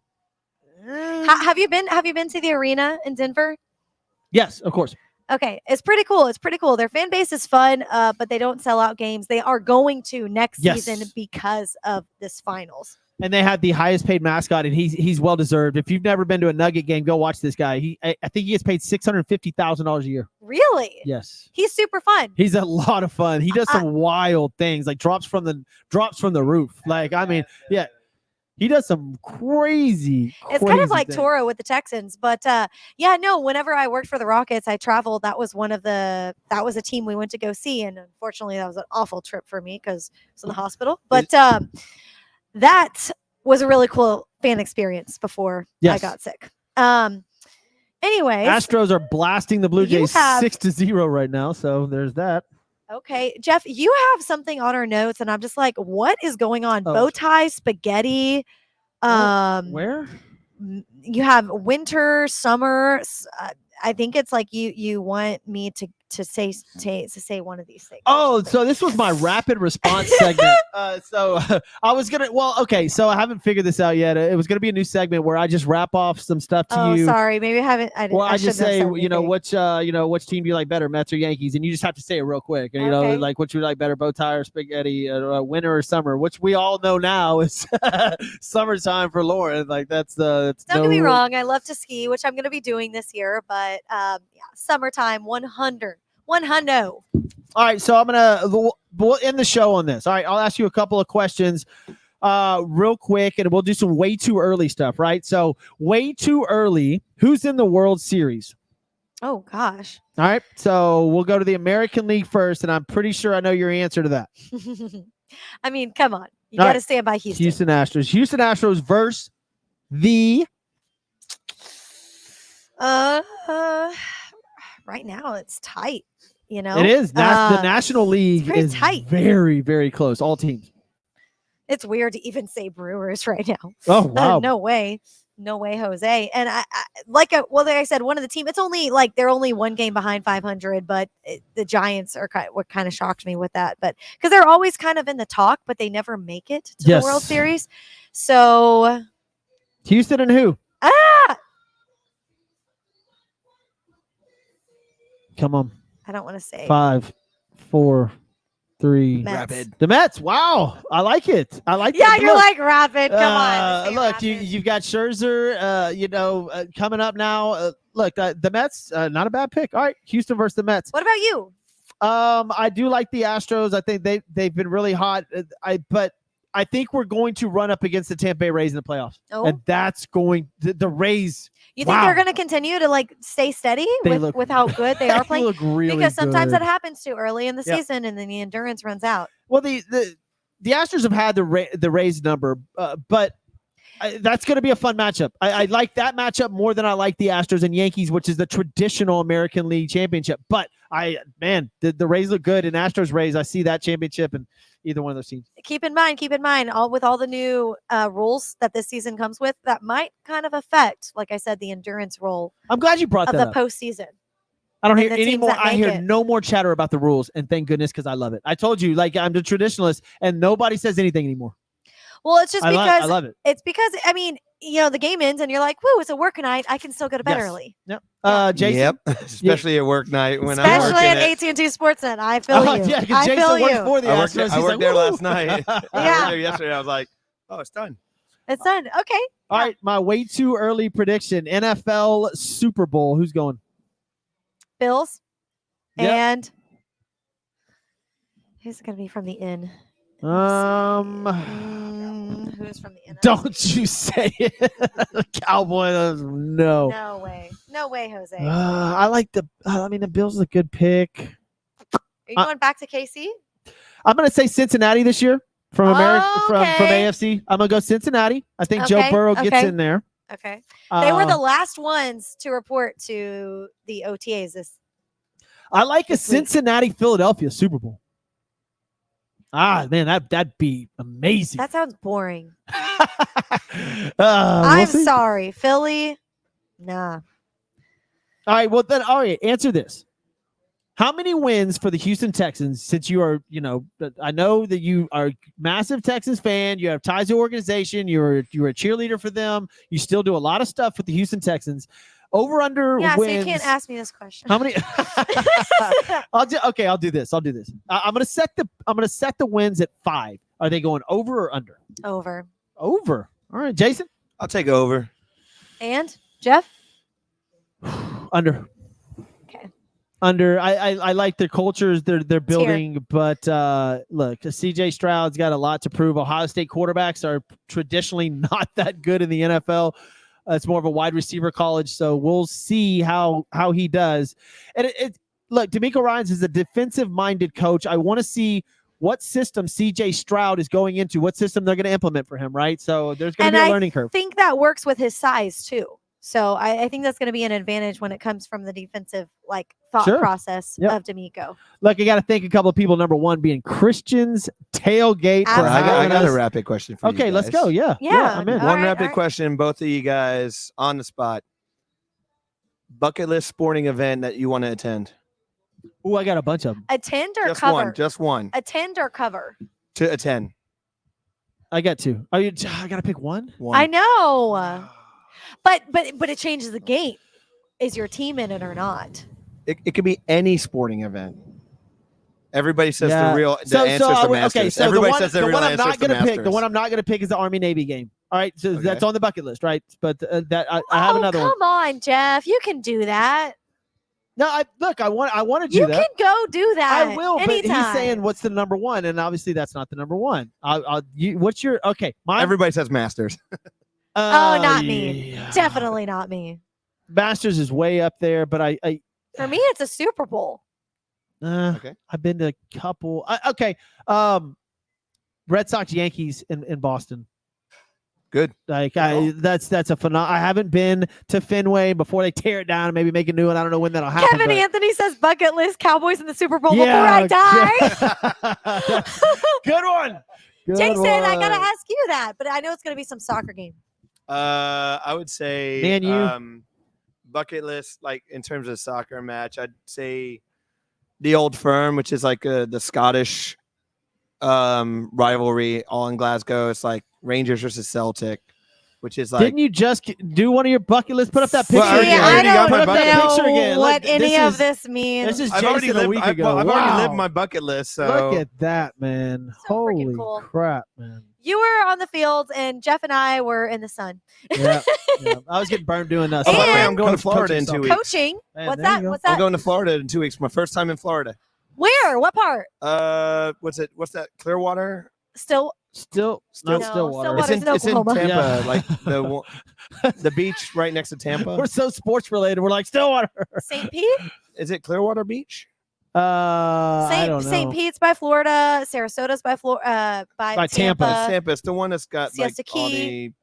have you been to the arena in Denver? Yes, of course. Okay, it's pretty cool. Their fan base is fun, but they don't sell out games. They are going to next season because of this finals. and they had the highest paid mascot, and he's well deserved. If you've never been to a Nugget game, go watch this guy. I think he gets paid $650,000 a year. Really? Yes, He's super fun. he's a lot of fun. He does some wild things, like drops from the roof. Like, I mean, yeah. He does some crazy. It's kind of like things. Toro with the Texans, but yeah, no. Whenever I worked for the Rockets, I traveled. That was a team we went to go see, and unfortunately, that was an awful trip for me because I was in the hospital. But that was a really cool fan experience before I got sick. Anyways, Astros are blasting the Blue Jays 6-0 right now, so there's that. Okay, Jeff, you have something on our notes, and I'm just like, what is going on? Bow tie, spaghetti. Where? You have winter, summer. I think it's like you want me to say one of these things. Oh, so this was my rapid response segment. So I was gonna. Well, okay. So I haven't figured this out yet. It was gonna be a new segment where I just wrap off some stuff to you. Oh, sorry. Maybe I haven't. Well, I just say, which team do you like better, Mets or Yankees? And you just have to say it real quick. And, like what you like better, bow tie or spaghetti, winter or summer, which we all know now is summertime for Lauren. Like that's the. Don't get me wrong. I love to ski, which I'm gonna be doing this year. But yeah, summertime, 100. All right, so we'll end the show on this. All right, I'll ask you a couple of questions real quick, and we'll do some way too early stuff, right? So way too early, who's in the World Series? Oh, gosh. All right, so we'll go to the American League first, and I'm pretty sure I know your answer to that. I mean, come on. You got to stand by Houston. Houston Astros versus the... Right now, it's tight. It is. The National League is tight. Very, very close. All teams. It's weird to even say Brewers right now. Oh, wow. No way, Jose. And like I said, one of the team. It's only like they're only one game behind 500, but the Giants are what kind of shocked me with that. But because they're always kind of in the talk, but they never make it to the World Series. So Houston and who? Come on. I don't want to say 5, 4, 3. Mets. Rapid. The Mets. Wow, I like it. I like. Yeah, it. you're like rapid. Come on. Look, rapid. you've got Scherzer. Coming up now. Look, the Mets. Not a bad pick. All right, Houston versus the Mets. What about you? I do like the Astros. I think they've been really hot. But I think we're going to run up against the Tampa Bay Rays in the playoffs, and that's going the Rays. You think they're going to continue to stay steady with how good they are playing? Look really because sometimes good. that happens too early in the season, and then the endurance runs out. Well, the Astros have had the Rays number, but that's going to be a fun matchup. I like that matchup more than I like the Astros and Yankees, which is the traditional American League championship. But the Rays look good, and Astros Rays, I see that championship and either one of those teams. Keep in mind, with all the new rules that this season comes with, that might kind of affect, like I said, the endurance role. I'm glad you brought that up. Of the postseason. I don't hear any more. I hear no more chatter about the rules, and thank goodness, because I love it. I told you, I'm the traditionalist, and nobody says anything anymore. Well, it's just because I love it. It's because the game ends, and you're like, "Woo, it's a work night. I can still go to bed early." Yep. Jason. Yep. Especially at work night when especially at AT&T Sportsnet. I feel you. Yeah, because Jason worked for the Astros. I worked there last night. Yeah. I worked there yesterday. I was like, "Oh, it's done." It's done. Okay. All right, my way too early prediction: NFL Super Bowl. Who's going? Bills. Yep. And who's going to be from the inn? Who's from the inn? Don't you say it. Cowboys. No. No way, Jose. I like the Bills is a good pick. Are you going back to KC? I'm going to say Cincinnati this year from America, from AFC. I'm going to go Cincinnati. I think Joe Burrow gets in there. Okay. They were the last ones to report to the OTAs I like a Cincinnati-Philadelphia Super Bowl. Man, that'd be amazing. That sounds boring. I'm sorry, Philly. Nah. All right, well then, answer this. How many wins for the Houston Texans, since you are, I know that you are a massive Texans fan, you have ties to the organization, you're a cheerleader for them, you still do a lot of stuff with the Houston Texans. Over under wins. So you can't ask me this question. How many? I'll do this. I'm gonna set the wins at 5. Are they going over or under? Over. Over. All right, Jason. I'll take over. And Jeff? Under. Okay. Under. I like their cultures they're building, but look, CJ Stroud's got a lot to prove. Ohio State quarterbacks are traditionally not that good in the NFL. It's more of a wide receiver college, so we'll see how he does. And look, DeMeco Ryans is a defensive-minded coach. I want to see what system CJ Stroud is going into, what system they're going to implement for him, right? So there's going to be a learning curve. I think that works with his size too. So I think that's going to be an advantage when it comes from the defensive thought process of DeMeco. Look, I got to thank a couple of people. Number one being Christian's Tailgate. I got a rapid question for you. Okay, let's go. Yeah, I'm in. One rapid question, both of you guys on the spot. Bucket list sporting event that you want to attend. Oh, I got a bunch of them. Attend or just cover? Just one. Attend or cover? To attend. I got two. I got to pick one? I know. But it changes the game. Is your team in it or not? It could be any sporting event. Everybody says the answer is the Masters. Okay, so everybody says the real answer is the Masters. The one I'm not going to pick is the Army-Navy game. All right, so that's on the bucket list, right? But I have another one. Come on, Jeff. You can do that. No, I want to do that. You can go do that. I will, anytime. But he's saying what's the number one, and obviously that's not the number one. What's your mine? Everybody says Masters. Not me. Definitely not me. Masters is way up there, but for me, it's a Super Bowl. Okay. I've been to a couple. Red Sox Yankees in Boston. Good. That's a phenomenal. I haven't been to Fenway before they tear it down and maybe make a new one. I don't know when that'll happen. Kevin Anthony says bucket list Cowboys in the Super Bowl before I die. Good one. Jason, I gotta ask you that, but I know it's gonna be some soccer game. I would say Man, you. Bucket list, like in terms of soccer match, I'd say the Old Firm, which is like the Scottish rivalry, all in Glasgow. It's like Rangers versus Celtic, which is like. Didn't you just do one of your bucket lists? Put up that picture again. I don't know what any of this means. This is Jason a week ago. I've already lived my bucket list. So look at that, man! So Holy cool. crap, man! You were on the field, and Jeff and I were in the sun. Yeah. I was getting burned doing that. I'm going to Florida in 2 weeks. Coaching. Man, What's that? I'm going to Florida in 2 weeks. My first time in Florida. Where? What part? What's that? Clearwater? Stillwater. Stillwater. It's in Tampa, Yeah. like the beach right next to Tampa. We're so sports related. We're like Stillwater. St. Pete? Is it Clearwater Beach? I don't know. St. Pete's by Florida. Sarasota's by By Tampa. Tampa. It's the one that's got Siesta all Key. the.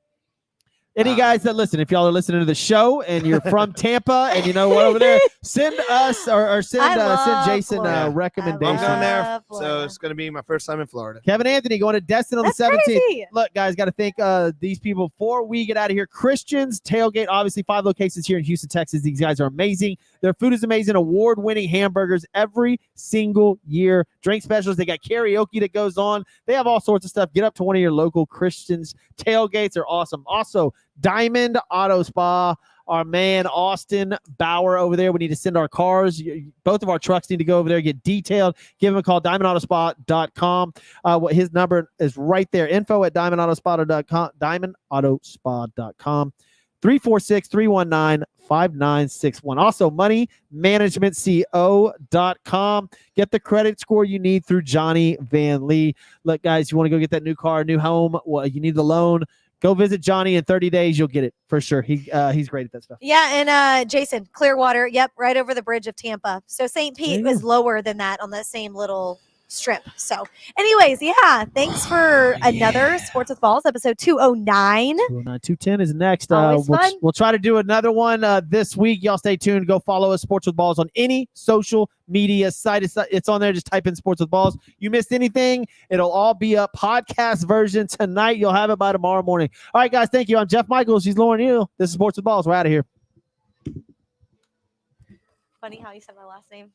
Any guys that listen, if y'all are listening to the show and you're from Tampa and you know what over there, send us or send Jason a recommendation. I'm going there, so it's going to be my first time in Florida. Kevin Anthony going to Destin on the 17th. Crazy. Look, guys, got to thank these people before we get out of here. Christian's Tailgate, obviously 5 locations here in Houston, Texas. These guys are amazing. Their food is amazing. Award-winning hamburgers every single year. Drink specials. They got karaoke that goes on. They have all sorts of stuff. Get up to one of your local Christian's Tailgates. Are awesome. Also, Diamond Auto Spa, our man Austin Bauer over there. We need to send our cars. Both of our trucks need to go over there, get detailed. Give him a call, diamondautospa.com. His number is right there. Info at diamondautospa.com. Diamondautospa.com. 346-319-5961. Also, moneymanagementco.com. Get the credit score you need through Johnny Van Lee. Look, guys, you want to go get that new car, new home, you need the loan. Go visit Johnny in 30 days. You'll get it for sure. He's great at that stuff. Yeah, and Jason, Clearwater, yep, right over the bridge of Tampa. So St. Pete was lower than that on that same little strip. So anyways, thanks for another Sports with Balls, episode 209. 210 is next. Fun. We'll try to do another one this week. Y'all stay tuned. Go follow us, Sports with Balls, on any social media site. It's on there. Just type in Sports with Balls. You missed anything, it'll all be up podcast version tonight. You'll have it by tomorrow morning. All right, guys, thank you. I'm Jeff Michaels. She's Lauren Neal. This is Sports with Balls. We're out of here. Funny how you said my last name.